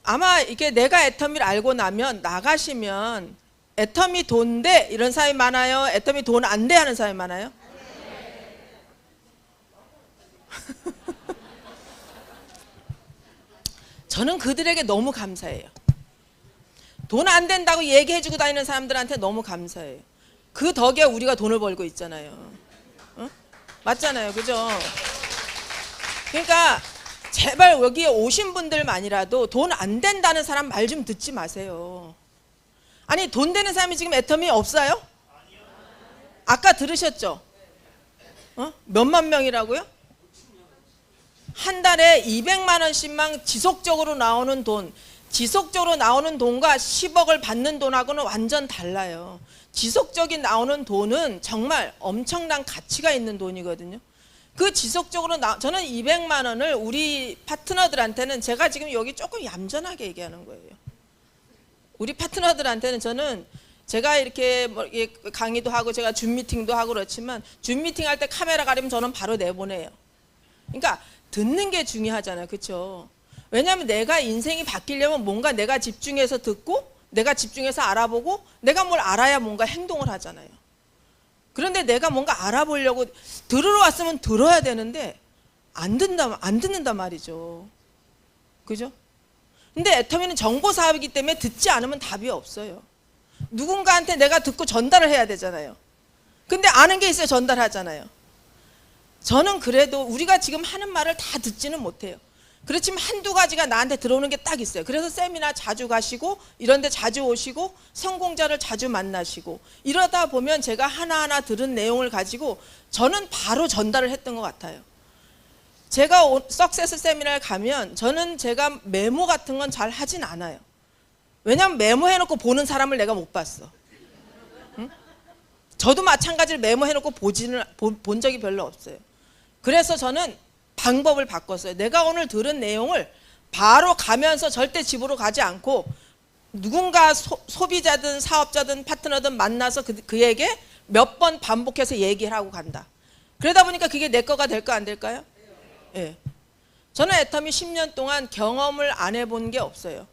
Speaker 1: 아마 이게 내가 애터미를 알고 나면 나가시면 애터미 돈 돼 이런 사람이 많아요? 애터미 돈 안 돼 하는 사람이 많아요? 저는 그들에게 너무 감사해요. 돈 안 된다고 얘기해주고 다니는 사람들한테 너무 감사해요. 그 덕에 우리가 돈을 벌고 있잖아요. 맞잖아요, 그죠? 그러니까 제발 여기에 오신 분들만이라도 돈 안 된다는 사람 말 좀 듣지 마세요. 아니 돈 되는 사람이 지금 애터미 없어요? 아까 들으셨죠? 몇만 명이라고요? 한 달에 200만 원씩만 지속적으로 나오는 돈, 지속적으로 나오는 돈과 10억을 받는 돈하고는 완전 달라요. 지속적인 나오는 돈은 정말 엄청난 가치가 있는 돈이거든요. 그 지속적으로 저는 200만 원을 우리 파트너들한테는, 제가 지금 여기 조금 얌전하게 얘기하는 거예요. 우리 파트너들한테는 저는 제가 이렇게 뭐 강의도 하고 제가 줌 미팅도 하고 그렇지만 줌 미팅 할 때 카메라 가리면 저는 바로 내보내요. 그러니까 듣는 게 중요하잖아요, 그렇죠? 왜냐하면 내가 인생이 바뀌려면 뭔가 내가 집중해서 듣고 내가 집중해서 알아보고 내가 뭘 알아야 뭔가 행동을 하잖아요. 그런데 내가 뭔가 알아보려고 들으러 왔으면 들어야 되는데 안 듣는단 말이죠. 그죠? 근데 애터미는 정보 사업이기 때문에 듣지 않으면 답이 없어요. 누군가한테 내가 듣고 전달을 해야 되잖아요. 근데 아는 게 있어야 전달하잖아요. 저는 그래도 우리가 지금 하는 말을 다 듣지는 못해요. 그렇지만 한두 가지가 나한테 들어오는 게 딱 있어요. 그래서 세미나 자주 가시고 이런 데 자주 오시고 성공자를 자주 만나시고 이러다 보면 제가 하나하나 들은 내용을 가지고 저는 바로 전달을 했던 것 같아요. 제가 석세스 세미나를 가면 저는 제가 메모 같은 건 잘 하진 않아요. 왜냐하면 메모해놓고 보는 사람을 내가 못 봤어. 응? 저도 마찬가지로 메모해놓고 본 적이 별로 없어요. 그래서 저는 방법을 바꿨어요. 내가 오늘 들은 내용을 바로 가면서 절대 집으로 가지 않고 누군가 소비자든 사업자든 파트너든 만나서 그에게 몇 번 반복해서 얘기를 하고 간다. 그러다 보니까 그게 내 거가 될까 안 될까요? 예. 저는 애터미 10년 동안 경험을 안 해본 게 없어요.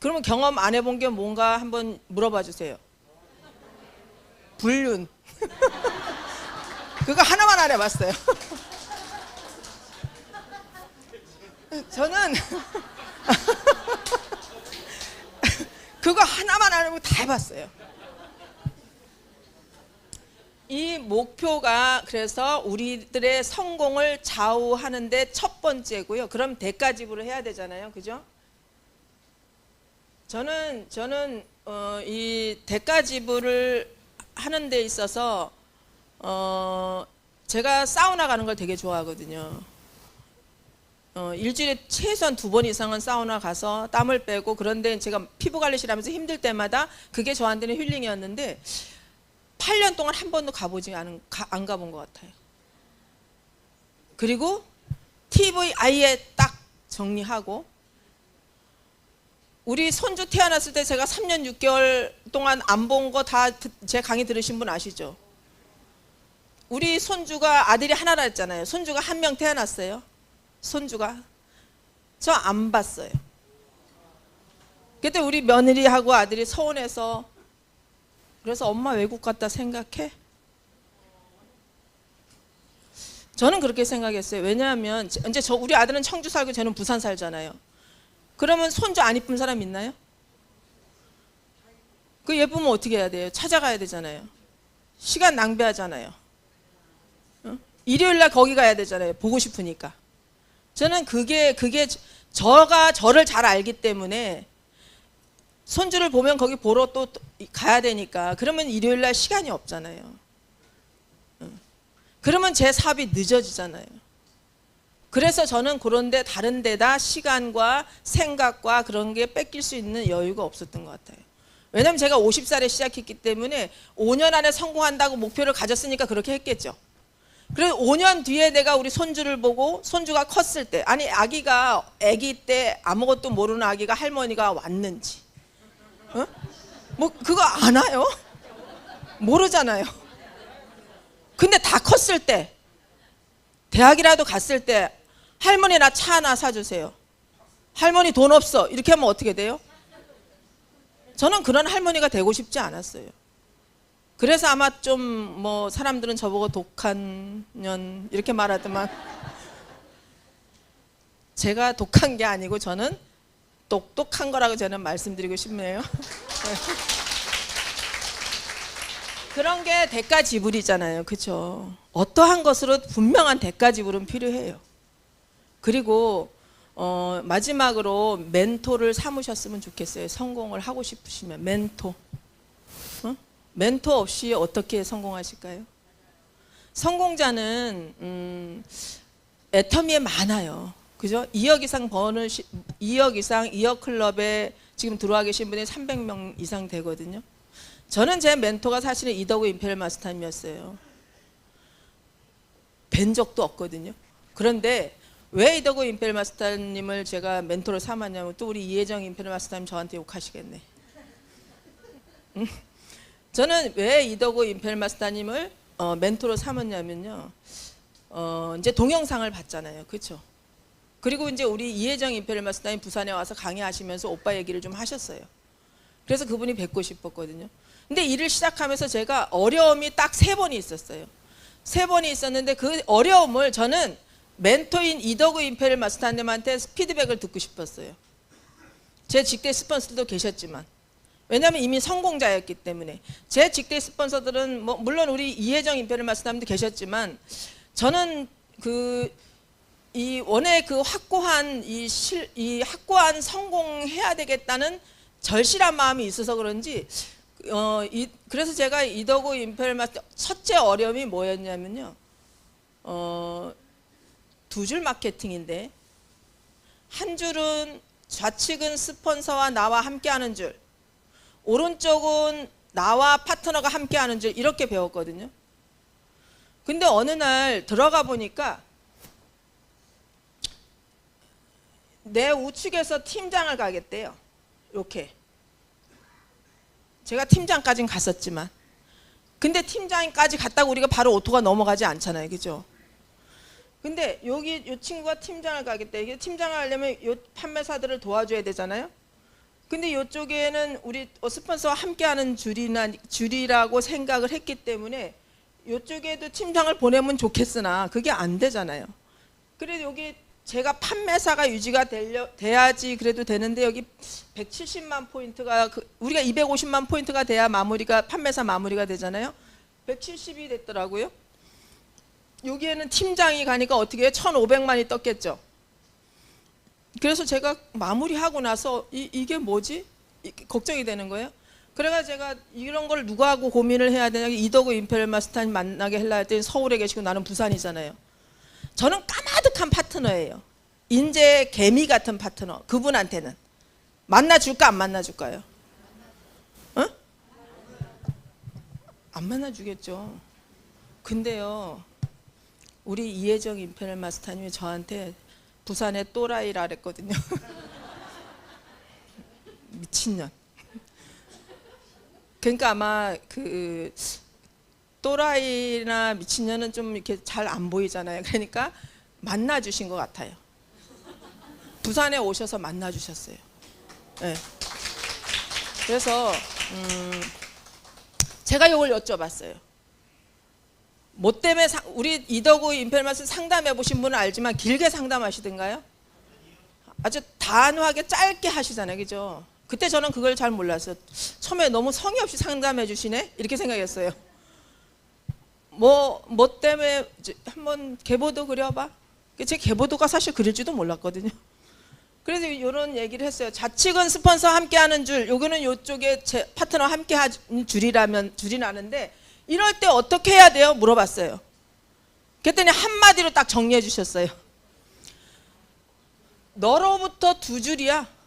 Speaker 1: 그러면 경험 안 해본 게 뭔가 한번 물어봐 주세요. 불륜. 그거 하나만 안 해봤어요. 저는 그거 하나만 안 해보고 다 해봤어요. 이 목표가 그래서 우리들의 성공을 좌우하는데 첫 번째고요. 그럼 대가 지불을 해야 되잖아요, 그죠? 저는 이 대가 지불을 하는 데 있어서 제가 사우나 가는 걸 되게 좋아하거든요. 일주일에 최소한 2번 이상은 사우나 가서 땀을 빼고, 그런데 제가 피부 관리실 하면서 힘들 때마다 그게 저한테는 힐링이었는데 8년 동안 한 번도 안 가본 것 같아요. 그리고 TV 아예 딱 정리하고, 우리 손주 태어났을 때 제가 3년 6개월 동안 안 본 거 다 제 강의 들으신 분 아시죠? 우리 손주가 아들이 하나라 했잖아요. 손주가 1명 태어났어요. 손주가. 저 안 봤어요. 그때 우리 며느리하고 아들이 서운해서, 그래서 엄마 외국 갔다 생각해? 저는 그렇게 생각했어요. 왜냐하면 이제 우리 아들은 청주 살고 저는 부산 살잖아요. 그러면 손주 안 이쁜 사람 있나요? 그 예쁘면 어떻게 해야 돼요? 찾아가야 되잖아요. 시간 낭비하잖아요. 일요일 날 거기 가야 되잖아요. 보고 싶으니까. 저는 그게 저가 저를 잘 알기 때문에 손주를 보면 거기 보러 또 가야 되니까, 그러면 일요일 날 시간이 없잖아요. 그러면 제 사업이 늦어지잖아요. 그래서 저는 그런데 다른 데다 시간과 생각과 그런 게 뺏길 수 있는 여유가 없었던 것 같아요. 왜냐하면 제가 50살에 시작했기 때문에 5년 안에 성공한다고 목표를 가졌으니까 그렇게 했겠죠. 그래서 5년 뒤에 내가 우리 손주를 보고, 손주가 컸을 때, 아니 아기 때 아무것도 모르는 아기가 할머니가 왔는지, 뭐 그거 아나요? 모르잖아요. 근데 다 컸을 때, 대학이라도 갔을 때, 할머니 나 차 하나 사주세요. 할머니 돈 없어. 이렇게 하면 어떻게 돼요? 저는 그런 할머니가 되고 싶지 않았어요. 그래서 아마 좀 뭐 사람들은 저보고 독한 년 이렇게 말하더만, 제가 독한 게 아니고 저는 똑똑한 거라고 저는 말씀드리고 싶네요. 그런 게 대가 지불이잖아요. 그렇죠? 어떠한 것으로 분명한 대가 지불은 필요해요. 그리고 마지막으로 멘토를 삼으셨으면 좋겠어요. 성공을 하고 싶으시면 멘토. 멘토 없이 어떻게 성공하실까요? 성공자는 애터미에 많아요. 그죠? 2억 이상 2억 클럽에 지금 들어와 계신 분이 300명 이상 되거든요. 저는 제 멘토가 사실은 이덕우 임페리얼 마스터님이었어요. 뵌 적도 없거든요. 그런데 왜 이덕우 임페리얼 마스터님을 제가 멘토로 삼았냐면, 또 우리 이혜정 임페리얼 마스터님 저한테 욕하시겠네. 저는 왜 이덕우 임페리얼 마스터님을 멘토로 삼았냐면요, 이제 동영상을 봤잖아요. 그렇죠? 그리고 이제 우리 이혜정 임페리얼 마스터님 부산에 와서 강의하시면서 오빠 얘기를 좀 하셨어요. 그래서 그분이 뵙고 싶었거든요. 근데 일을 시작하면서 제가 어려움이 딱 3번이 있었어요. 3번이 있었는데 그 어려움을 저는 멘토인 이덕우 임페리얼 마스터님한테 피드백을 듣고 싶었어요. 제 직대 스폰서들도 계셨지만, 왜냐하면 이미 성공자였기 때문에. 제 직대 스폰서들은 뭐 물론 우리 이혜정 임페리얼 마스터님도 계셨지만, 저는 이 원의 그 확고한 이 확고한 성공해야 되겠다는 절실한 마음이 있어서 그런지, 그래서 제가 이덕우 임페리얼 마스터 첫째 어려움이 뭐였냐면요, 2줄 마케팅인데, 한 줄은 좌측은 스폰서와 나와 함께하는 줄, 오른쪽은 나와 파트너가 함께하는 줄, 이렇게 배웠거든요. 근데 어느 날 들어가 보니까 내 우측에서 팀장을 가겠대요. 이렇게. 제가 팀장까지는 갔었지만, 근데 팀장까지 갔다고 우리가 바로 오토가 넘어가지 않잖아요. 그죠? 근데 여기 이 친구가 팀장을 가겠대. 이게 팀장을 하려면 이 판매사들을 도와줘야 되잖아요. 근데 이쪽에는 우리 스폰서와 함께하는 줄이라고 생각을 했기 때문에 이쪽에도 팀장을 보내면 좋겠으나 그게 안 되잖아요. 그래도 여기 제가 판매사가 유지가 돼야지 그래도 되는데, 여기 170만 포인트가 우리가 250만 포인트가 돼야 판매사 마무리가 되잖아요. 170이 됐더라고요. 여기에는 팀장이 가니까 어떻게 해요? 1,500만이 떴겠죠. 그래서 제가 마무리하고 나서 이게 뭐지? 걱정이 되는 거예요. 그래가 제가 이런 걸 누구하고 고민을 해야 되냐, 이덕우 임페리얼 마스터님 만나게 하려 했더니 서울에 계시고 나는 부산이잖아요. 저는 까마득한 파트너예요. 인재 개미 같은 파트너. 그분한테는 만나줄까 안 만나줄까요? 어? 안 만나주겠죠. 근데요, 우리 이혜정 임페리얼 마스터님이 저한테 부산의 또라이라 그랬거든요. 미친년. 그러니까 아마 그 또라이나 미친년은 좀 이렇게 잘 안 보이잖아요. 그러니까 만나 주신 것 같아요. 부산에 오셔서 만나 주셨어요. 네. 그래서 제가 이걸 여쭤봤어요. 뭐 때문에 우리 이덕우 임페리얼마스 상담해 보신 분은 알지만 길게 상담하시던가요? 아주 단호하게 짧게 하시잖아요, 그죠? 그때 저는 그걸 잘 몰랐어요. 처음에 너무 성의 없이 상담해 주시네 이렇게 생각했어요. 뭐 때문에 한번 계보도 그려봐. 제 계보도가 사실 그릴지도 몰랐거든요. 그래서 이런 얘기를 했어요. 좌측은 스폰서 함께하는 줄, 여기는 이쪽에 제 파트너 함께하는 줄이라는데 이럴 때 어떻게 해야 돼요? 물어봤어요. 그랬더니 한마디로 딱 정리해 주셨어요. 너로부터 두 줄이야.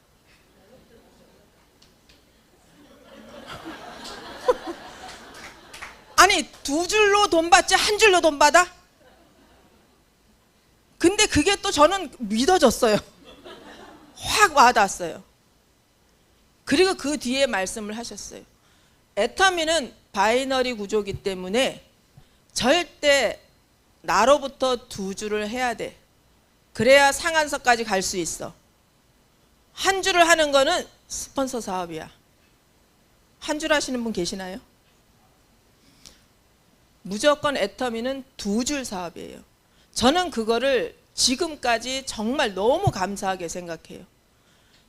Speaker 1: 아니, 두 줄로 돈 받지 한 줄로 돈 받아? 근데 그게 또 저는 믿어졌어요. 확 와닿았어요. 그리고 그 뒤에 말씀을 하셨어요. 애터미는 바이너리 구조이기 때문에 절대 나로부터 두 줄을 해야 돼. 그래야 상한선까지 갈 수 있어. 한 줄을 하는 거는 스폰서 사업이야. 한 줄 하시는 분 계시나요? 무조건 애터미는 두 줄 사업이에요. 저는 그거를 지금까지 정말 너무 감사하게 생각해요.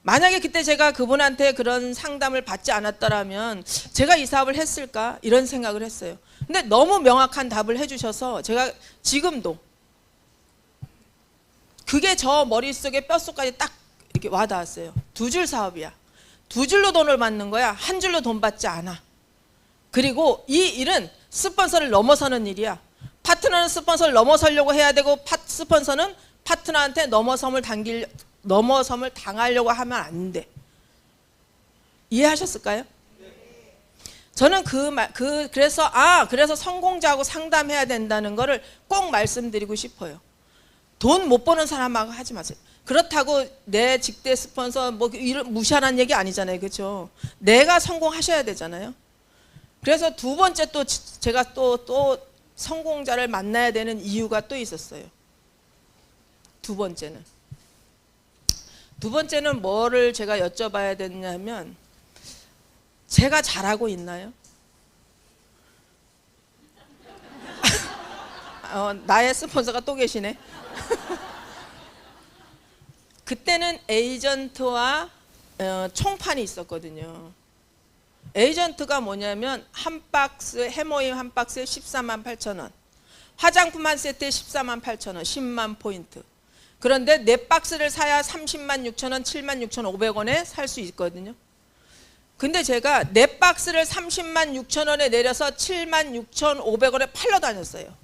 Speaker 1: 만약에 그때 제가 그분한테 그런 상담을 받지 않았더라면 제가 이 사업을 했을까? 이런 생각을 했어요. 근데 너무 명확한 답을 해주셔서 제가 지금도 그게 저 머릿속에 뼛속까지 딱 이렇게 와닿았어요. 두 줄 사업이야. 두 줄로 돈을 받는 거야. 한 줄로 돈 받지 않아. 그리고 이 일은 스폰서를 넘어서는 일이야. 파트너는 스폰서를 넘어서려고 해야 되고 스폰서는 파트너한테 넘어섬을 당하려고 하면 안 돼. 이해하셨을까요? 저는 그래서 성공자하고 상담해야 된다는 거를 꼭 말씀드리고 싶어요. 돈 못 버는 사람하고 하지 마세요. 그렇다고 내 직대 스폰서 뭐 이런 무시하라는 얘기 아니잖아요, 그렇죠? 내가 성공하셔야 되잖아요. 그래서 두 번째 또 제가 또 성공자를 만나야 되는 이유가 또 있었어요. 두 번째는 뭐를 제가 여쭤봐야 됐냐면, 제가 잘하고 있나요? 나의 스폰서가 또 계시네. 그때는 에이전트와 총판이 있었거든요. 에이전트가 뭐냐면 한 박스 해모임 한 박스에 14만 8천 원, 화장품 한 세트에 14만 8천 원, 10만 포인트. 그런데 네 박스를 사야 30만 6천 원, 7만 6천 5백원에 살 수 있거든요. 근데 제가 네 박스를 30만 6천 원에 내려서 7만 6천 5백원에 팔러 다녔어요.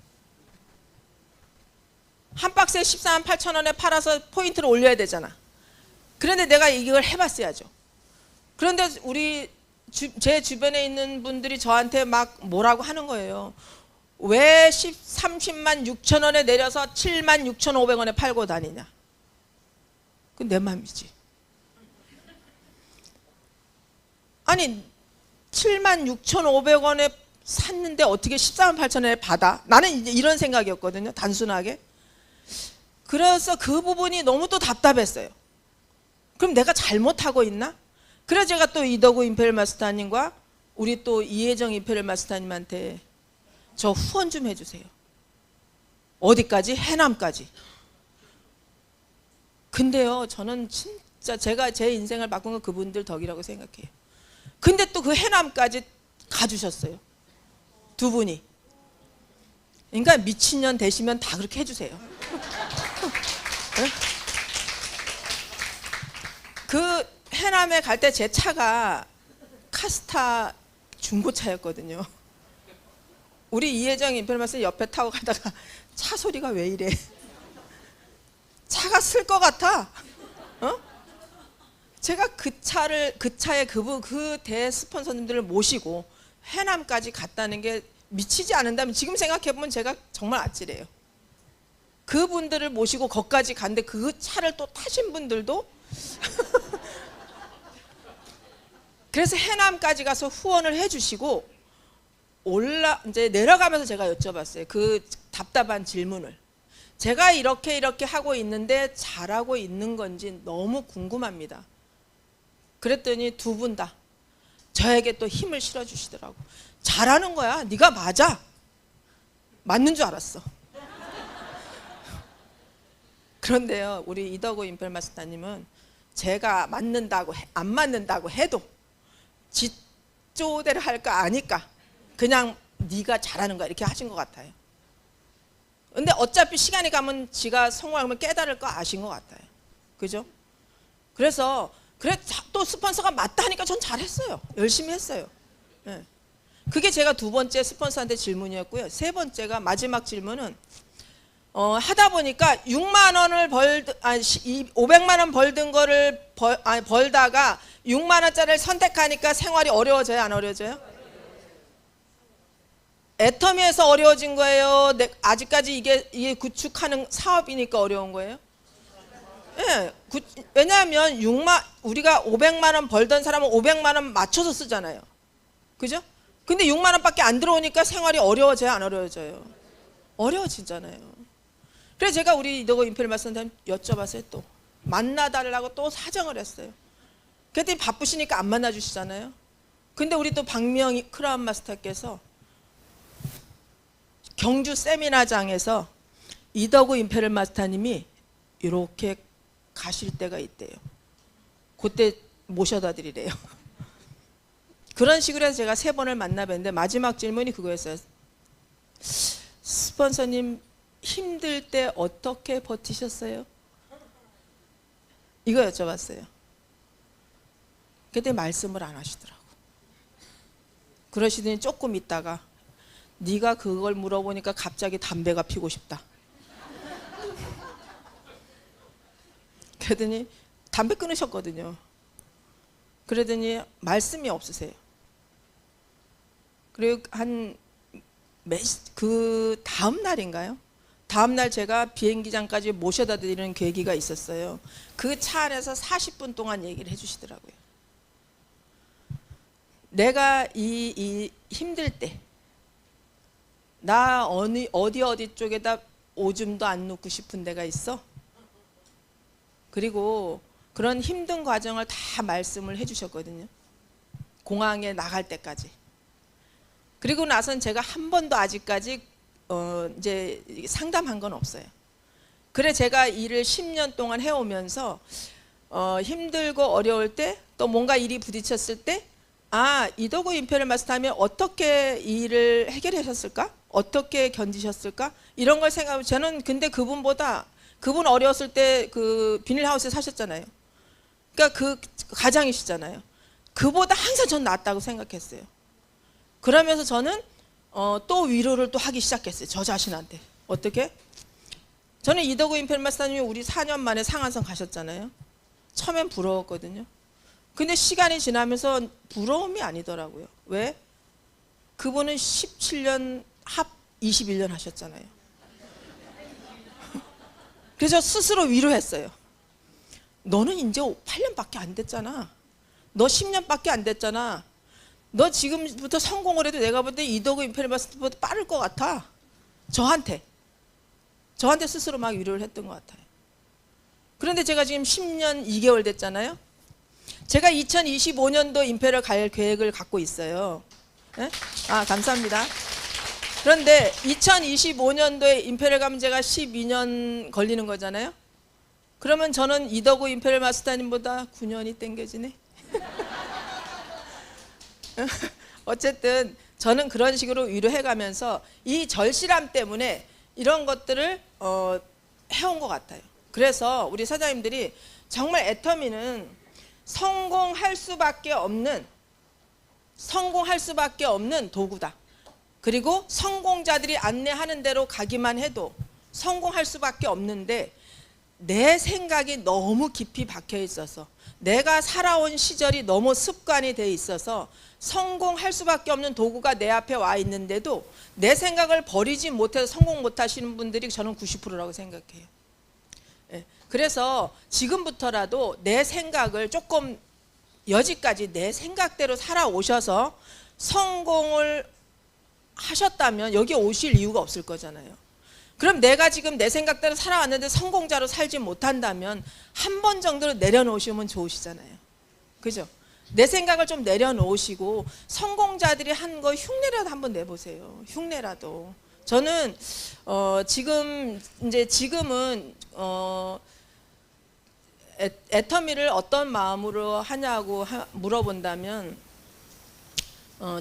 Speaker 1: 한 박스에 14만 8천 원에 팔아서 포인트를 올려야 되잖아. 그런데 내가 이걸 해봤어야죠. 그런데 제 주변에 있는 분들이 저한테 막 뭐라고 하는 거예요. 왜 30만 6천 원에 내려서 7만 6천 5백원에 팔고 다니냐. 그건 내 맘이지. 아니 7만 6천 5백원에 샀는데 어떻게 14만 8천 원에 받아? 나는 이제 이런 생각이었거든요. 단순하게. 그래서 그 부분이 너무 또 답답했어요. 그럼 내가 잘못하고 있나? 그래서 제가 또 이덕우 임페리얼 마스터님과 우리 또 이혜정 임페리얼 마스터님한테 저 후원 좀 해주세요. 어디까지? 해남까지. 근데요, 저는 진짜 제가 제 인생을 바꾼 건 그분들 덕이라고 생각해요. 근데 또 그 해남까지 가주셨어요. 두 분이. 그러니까 미친년 되시면 다 그렇게 해주세요. 그 해남에 갈 때 제 차가 카스타 중고차였거든요. 우리 이혜정 임페르마스 옆에 타고 가다가 차 소리가 왜 이래? 차가 쓸 것 같아. 제가 그 차에 그 대스폰서님들을 모시고 해남까지 갔다는 게 미치지 않는다면 지금 생각해보면 제가 정말 아찔해요. 그분들을 모시고 거기까지 갔는데 그 차를 또 타신 분들도 그래서 해남까지 가서 후원을 해주시고 이제 내려가면서 제가 여쭤봤어요. 그 답답한 질문을. 제가 이렇게 하고 있는데 잘하고 있는 건지 너무 궁금합니다. 그랬더니 두 분 다 저에게 또 힘을 실어주시더라고. 잘하는 거야. 네가 맞아. 맞는 줄 알았어. 그런데요, 우리 이덕우 임페르마스타님은 제가 맞는다고 안 맞는다고 해도 지조대로 할 거 아니까 그냥 네가 잘하는 거야 이렇게 하신 것 같아요. 근데 어차피 시간이 가면 지가 성공하면 깨달을 거 아신 것 같아요. 그죠? 그래서 또 스폰서가 맞다 하니까 전 잘했어요. 열심히 했어요. 네. 그게 제가 두 번째 스폰서한테 질문이었고요. 세 번째가 마지막 질문은 하다 보니까 6만 원을 500만 원 벌던 거를 벌다가 6만 원짜리를 선택하니까 생활이 어려워져요, 안 어려워져요? 애터미에서 어려워진 거예요? 아직까지 이게 구축하는 사업이니까 어려운 거예요? 예, 왜냐하면 우리가 500만 원 벌던 사람은 500만 원 맞춰서 쓰잖아요. 그죠? 근데 6만 원밖에 안 들어오니까 생활이 어려워져요, 안 어려워져요? 어려워지잖아요. 그래서 제가 우리 이덕우 임페르마스한테 여쭤봤어요. 또 만나달라고 또 사정을 했어요. 그랬더니 바쁘시니까 안 만나주시잖아요. 근데 우리 또 박명희 크라운 마스터께서 경주 세미나장에서 이덕우 임페르마스타님이 이렇게 가실 때가 있대요. 그때 모셔다 드리래요. 그런 식으로 해서 제가 3번을 만나뵀는데 마지막 질문이 그거였어요. 스폰서님 힘들 때 어떻게 버티셨어요? 이거 여쭤봤어요. 그때 말씀을 안 하시더라고. 그러시더니 조금 있다가 네가 그걸 물어보니까 갑자기 담배가 피고 싶다. 그러더니 담배 끊으셨거든요. 그러더니 말씀이 없으세요. 그리고 그 다음 날인가요? 다음 날 제가 비행기장까지 모셔다 드리는 계기가 있었어요. 그 차 안에서 40분 동안 얘기를 해주시더라고요. 내가 이 힘들 때 나 어디 쪽에다 오줌도 안 놓고 싶은 데가 있어? 그리고 그런 힘든 과정을 다 말씀을 해주셨거든요. 공항에 나갈 때까지. 그리고 나선 제가 한 번도 아직까지 이제 상담한 건 없어요. 그래 제가 일을 10년 동안 해오면서 힘들고 어려울 때 또 뭔가 일이 부딪혔을 때 이덕우 임페르마스터 하면 어떻게 일을 해결하셨을까? 어떻게 견디셨을까? 이런 걸 생각하면 저는 근데 그분 어려웠을 때 그 비닐하우스에 사셨잖아요. 그러니까 그 가장이시잖아요. 그보다 항상 전 낫다고 생각했어요. 그러면서 저는 또 위로를 또 하기 시작했어요. 저 자신한테. 어떻게? 저는 이덕우 임페르마스터님이 우리 4년 만에 상한선 가셨잖아요. 처음엔 부러웠거든요. 근데 시간이 지나면서 부러움이 아니더라고요. 왜? 그분은 17년 합 21년 하셨잖아요. 그래서 스스로 위로했어요. 너는 이제 8년밖에 안 됐잖아. 너 10년밖에 안 됐잖아. 너 지금부터 성공을 해도 내가 볼 때 이덕우 임페르마스터보다 빠를 것 같아. 저한테 스스로 막 위로를 했던 것 같아요. 그런데 제가 지금 10년 2개월 됐잖아요. 제가 2025년도 임페를 갈 계획을 갖고 있어요. 네? 감사합니다. 그런데 2025년도에 임페를 가면 제가 12년 걸리는 거잖아요. 그러면 저는 이덕우 임페르마스터님보다 9년이 땡겨지네. 어쨌든 저는 그런 식으로 위로해가면서 이 절실함 때문에 이런 것들을 해온 것 같아요. 그래서 우리 사장님들이 정말 애터미는 성공할 수밖에 없는 도구다. 그리고 성공자들이 안내하는 대로 가기만 해도 성공할 수밖에 없는데, 내 생각이 너무 깊이 박혀 있어서, 내가 살아온 시절이 너무 습관이 돼 있어서 성공할 수밖에 없는 도구가 내 앞에 와 있는데도 내 생각을 버리지 못해서 성공 못 하시는 분들이 저는 90%라고 생각해요. 예, 그래서 지금부터라도 내 생각을 조금 여지까지 내 생각대로 살아오셔서 성공을 하셨다면 여기 오실 이유가 없을 거잖아요. 그럼 내가 지금 내 생각대로 살아왔는데 성공자로 살지 못한다면 한 번 정도는 내려놓으시면 좋으시잖아요. 그죠? 내 생각을 좀 내려놓으시고 성공자들이 한 거 흉내라도 한번 내보세요. 흉내라도. 저는 지금은 애터미를 어떤 마음으로 하냐고 물어본다면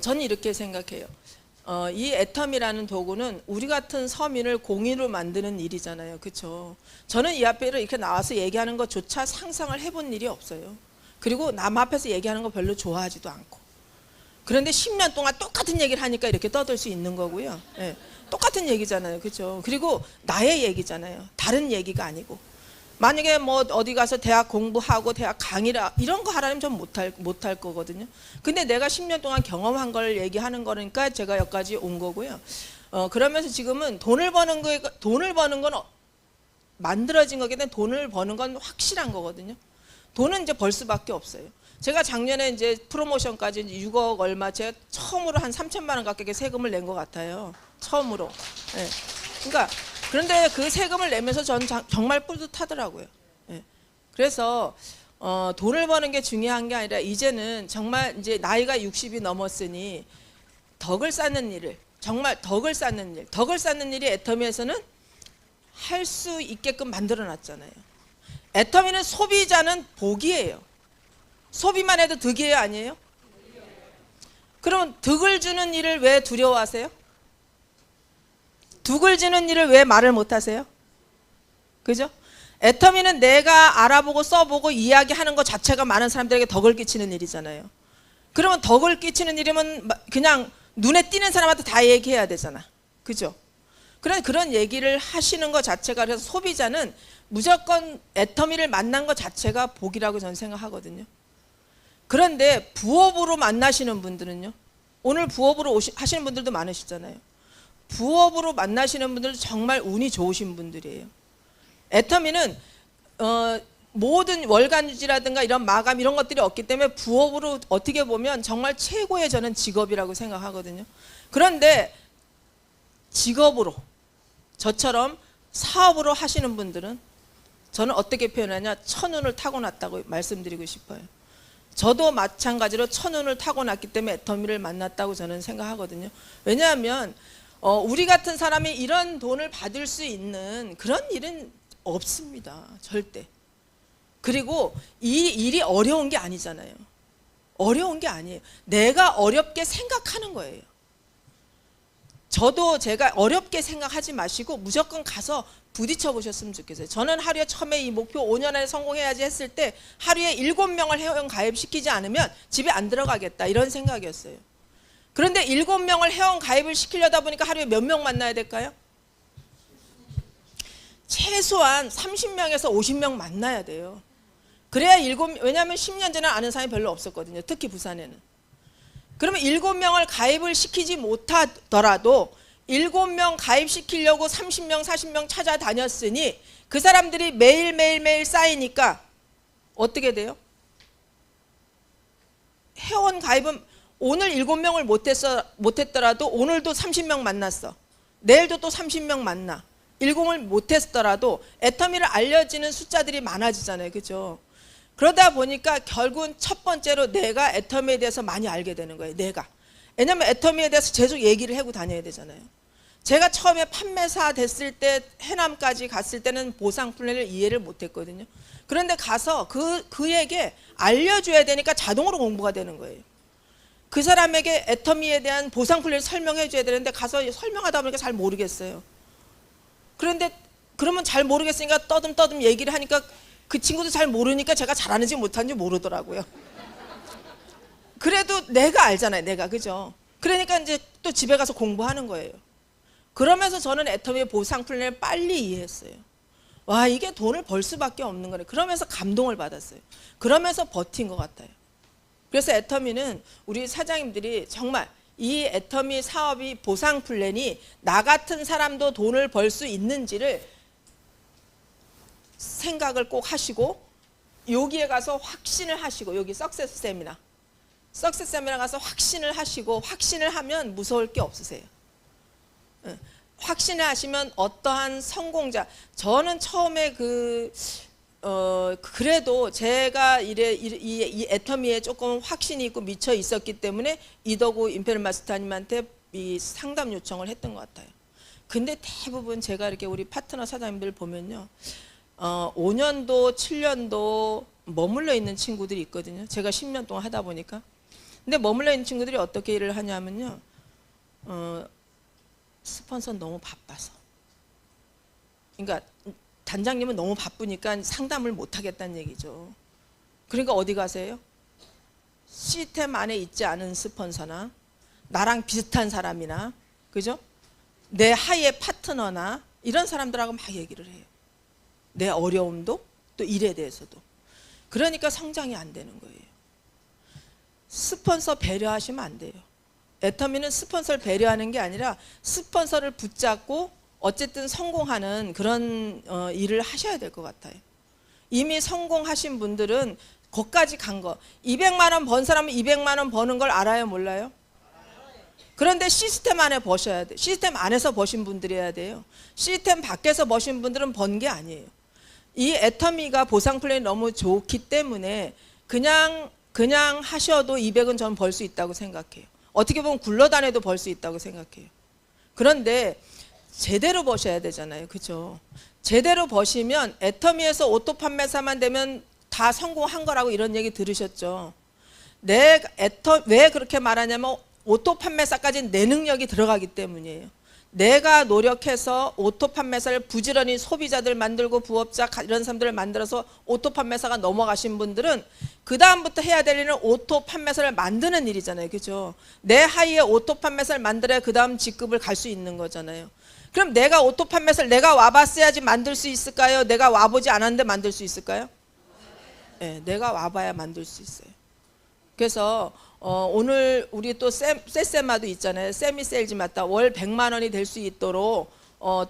Speaker 1: 저는 이렇게 생각해요. 이 애터미라는 도구는 우리 같은 서민을 공인으로 만드는 일이잖아요. 그렇죠? 저는 이 앞에 이렇게 나와서 얘기하는 것조차 상상을 해본 일이 없어요. 그리고 남 앞에서 얘기하는 거 별로 좋아하지도 않고. 그런데 10년 동안 똑같은 얘기를 하니까 이렇게 떠들 수 있는 거고요. 네, 똑같은 얘기잖아요. 그렇죠? 그리고 나의 얘기잖아요. 다른 얘기가 아니고. 만약에 뭐 어디 가서 대학 공부하고 대학 강의를 이런 거 하라면 좀 못할 거거든요. 근데 내가 10년 동안 경험한 걸 얘기하는 거니까 제가 여기까지 온 거고요. 그러면서 지금은 돈을 버는 건 만들어진 거기 때문에 돈을 버는 건 확실한 거거든요. 돈은 이제 벌 수밖에 없어요. 제가 작년에 이제 프로모션까지 이제 6억 얼마, 제가 처음으로 한 3천만 원 가까이 세금을 낸 것 같아요. 처음으로. 네. 그러니까 그런데 그 세금을 내면서 저는 정말 뿌듯하더라고요. 예. 그래서 돈을 버는 게 중요한 게 아니라 이제는 정말 이제 나이가 60이 넘었으니 덕을 쌓는 일을, 정말 덕을 쌓는 일이 애터미에서는 할 수 있게끔 만들어 놨잖아요. 애터미는 소비자는 복이에요. 소비만 해도 득이에요, 아니에요? 그럼 득을 주는 일을 왜 두려워하세요? 득을 주는 일을 왜 말을 못하세요? 그죠? 애터미는 내가 알아보고 써보고 이야기하는 것 자체가 많은 사람들에게 덕을 끼치는 일이잖아요. 그러면 덕을 끼치는 일이면 그냥 눈에 띄는 사람한테 다 얘기해야 되잖아. 그죠? 그런 얘기를 하시는 것 자체가, 그래서 소비자는 무조건 애터미를 만난 것 자체가 복이라고 저는 생각하거든요. 그런데 부업으로 만나시는 분들은요, 오늘 부업으로 하시는 분들도 많으시잖아요. 부업으로 만나시는 분들은 정말 운이 좋으신 분들이에요. 애터미는 모든 월간유지라든가 이런 마감 이런 것들이 없기 때문에 부업으로 어떻게 보면 정말 최고의 저는 직업이라고 생각하거든요. 그런데 직업으로, 저처럼 사업으로 하시는 분들은 저는 어떻게 표현하냐, 천운을 타고났다고 말씀드리고 싶어요. 저도 마찬가지로 천운을 타고났기 때문에 애터미를 만났다고 저는 생각하거든요. 왜냐하면 우리 같은 사람이 이런 돈을 받을 수 있는 그런 일은 없습니다. 절대. 그리고 이 일이 어려운 게 아니잖아요. 어려운 게 아니에요. 내가 어렵게 생각하는 거예요. 저도 제가 어렵게 생각하지 마시고 무조건 가서 부딪혀 보셨으면 좋겠어요. 저는 하루에 처음에 이 목표 5년 안에 성공해야지 했을 때 하루에 7명을 회원 가입시키지 않으면 집에 안 들어가겠다, 이런 생각이었어요. 그런데 7명을 회원 가입을 시키려다 보니까 하루에 몇 명 만나야 될까요? 최소한 30명에서 50명 만나야 돼요. 그래야 왜냐하면 10년 전에 아는 사람이 별로 없었거든요. 특히 부산에는. 그러면 7명을 가입을 시키지 못하더라도 7명 가입시키려고 30명, 40명 찾아다녔으니 그 사람들이 매일 쌓이니까 어떻게 돼요? 회원 가입은 오늘 7명을 못했더라도 오늘도 30명 만났어. 내일도 또 30명 만나. 7을 못했더라도 애터미를 알려지는 숫자들이 많아지잖아요. 그죠? 그러다 보니까 결국은 첫 번째로 내가 애터미에 대해서 많이 알게 되는 거예요. 내가. 왜냐면 애터미에 대해서 계속 얘기를 하고 다녀야 되잖아요. 제가 처음에 판매사 됐을 때 해남까지 갔을 때는 보상 플랜을 이해를 못했거든요. 그런데 가서 그에게 알려줘야 되니까 자동으로 공부가 되는 거예요. 그 사람에게 애터미에 대한 보상 플랜을 설명해 줘야 되는데 가서 설명하다 보니까 잘 모르겠어요. 그런데 그러면 잘 모르겠으니까 떠듬떠듬 얘기를 하니까 그 친구도 잘 모르니까 제가 잘하는지 못하는지 모르더라고요. 그래도 내가 알잖아요. 내가. 그죠? 그러니까 이제 또 집에 가서 공부하는 거예요. 그러면서 저는 애터미의 보상 플랜을 빨리 이해했어요. 와, 이게 돈을 벌 수밖에 없는 거네. 그러면서 감동을 받았어요. 그러면서 버틴 것 같아요. 그래서 애터미는 우리 사장님들이 정말 이 애터미 사업이 보상 플랜이 나 같은 사람도 돈을 벌 수 있는지를 생각을 꼭 하시고 여기에 가서 확신을 하시고 여기 석세스 세미나 가서 확신을 하시고 확신을 하면 무서울 게 없으세요. 확신을 하시면 어떠한 성공자 저는 처음에 그래도 제가 이 애터미에 조금 확신이 있고 미쳐 있었기 때문에 이덕우 임페리얼 마스터님한테 이 상담 요청을 했던 것 같아요. 근데 대부분 제가 이렇게 우리 파트너 사장님들 보면요, 5년도 7년도 머물러 있는 친구들이 있거든요. 제가 10년 동안 하다 보니까. 근데 머물러 있는 친구들이 어떻게 일을 하냐면요, 스폰서 너무 바빠서. 그러니까 단장님은 너무 바쁘니까 상담을 못 하겠다는 얘기죠. 그러니까 어디 가세요? 시스템 안에 있지 않은 스폰서나 나랑 비슷한 사람이나, 그죠? 내 하의 파트너나 이런 사람들하고 막 얘기를 해요. 내 어려움도 또 일에 대해서도. 그러니까 성장이 안 되는 거예요. 스폰서 배려하시면 안 돼요. 애터미는 스폰서를 배려하는 게 아니라 스폰서를 붙잡고 어쨌든 성공하는 그런 일을 하셔야 될 것 같아요. 이미 성공하신 분들은 거기까지 간 거. 200만 원 번 사람은 200만 원 버는 걸 알아요, 몰라요? 그런데 시스템 안에 버셔야 돼. 시스템 안에서 버신 분들이 해야 돼요. 시스템 밖에서 버신 분들은 번 게 아니에요. 이 애터미가 보상 플랜이 너무 좋기 때문에 그냥 하셔도 200은 전 벌 수 있다고 생각해요. 어떻게 보면 굴러다녀도 벌 수 있다고 생각해요. 그런데 제대로 버셔야 되잖아요. 그죠? 제대로 버시면 애터미에서 오토 판매사만 되면 다 성공한 거라고 이런 얘기 들으셨죠? 왜 그렇게 말하냐면 오토 판매사까지는 내 능력이 들어가기 때문이에요. 내가 노력해서 오토 판매사를 부지런히 소비자들 만들고 부업자 이런 사람들을 만들어서 오토 판매사가 넘어가신 분들은 그 다음부터 해야 될 일은 오토 판매사를 만드는 일이잖아요. 그죠? 내 하위에 오토 판매사를 만들어야 그 다음 직급을 갈 수 있는 거잖아요. 그럼 내가 오토 판매사를 내가 와봤어야지 만들 수 있을까요? 내가 와보지 않았는데 만들 수 있을까요? 네, 내가 와봐야 만들 수 있어요. 그래서 오늘 우리 또 세세마도 있잖아요. 세미 세일즈 맞다. 월 100만 원이 될 수 있도록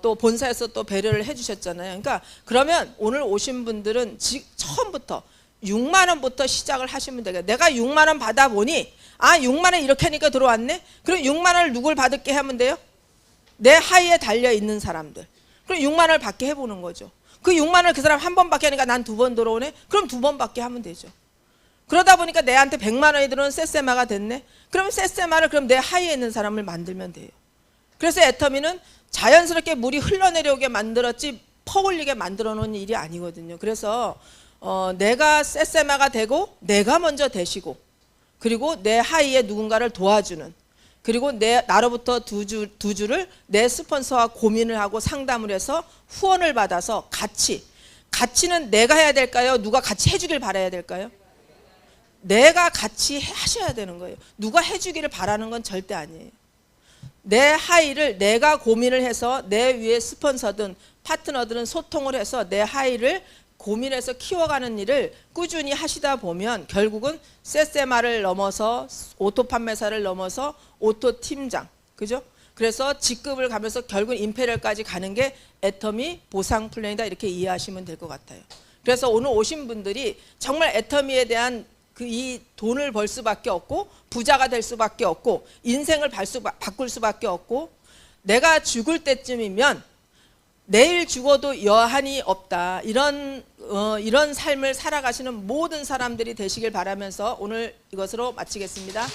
Speaker 1: 또 본사에서 또 배려를 해주셨잖아요. 그러니까 그러면 오늘 오신 분들은 처음부터 6만 원부터 시작을 하시면 되겠다. 내가 6만 원 받아보니 6만 원 이렇게 하니까 들어왔네. 그럼 6만 원을 누굴 받을게 하면 돼요? 내 하위에 달려 있는 사람들. 그럼 6만 원을 받게 해보는 거죠. 그 6만 원을 그 사람 한 번 받게 하니까 난 2번 들어오네. 그럼 2번 받게 하면 되죠. 그러다 보니까 내한테 100만 원이 들어오는 세세마가 됐네. 그럼 세세마를 그럼 내 하위에 있는 사람을 만들면 돼요. 그래서 애터미는 자연스럽게 물이 흘러내려오게 만들었지 퍼올리게 만들어 놓은 일이 아니거든요. 그래서 내가 세세마가 되고 내가 먼저 되시고 그리고 내 하위에 누군가를 도와주는 그리고 나로부터 두 주를 내 스폰서와 고민을 하고 상담을 해서 후원을 받아서 가치는 내가 해야 될까요? 누가 같이 해주길 바라야 될까요? 내가 같이 하셔야 되는 거예요. 누가 해주기를 바라는 건 절대 아니에요. 내 하위를 내가 고민을 해서 내 위에 스폰서든 파트너들은 소통을 해서 내 하위를 고민해서 키워가는 일을 꾸준히 하시다 보면 결국은 세세마를 넘어서 오토 판매사를 넘어서 오토 팀장, 그죠? 그래서 직급을 가면서 결국은 임페리얼까지 가는 게 애터미 보상 플랜이다 이렇게 이해하시면 될 것 같아요. 그래서 오늘 오신 분들이 정말 애터미에 대한 이 돈을 벌 수밖에 없고 부자가 될 수밖에 없고 인생을 바꿀 수밖에 없고 내가 죽을 때쯤이면 내일 죽어도 여한이 없다 이런 삶을 살아가시는 모든 사람들이 되시길 바라면서 오늘 이것으로 마치겠습니다.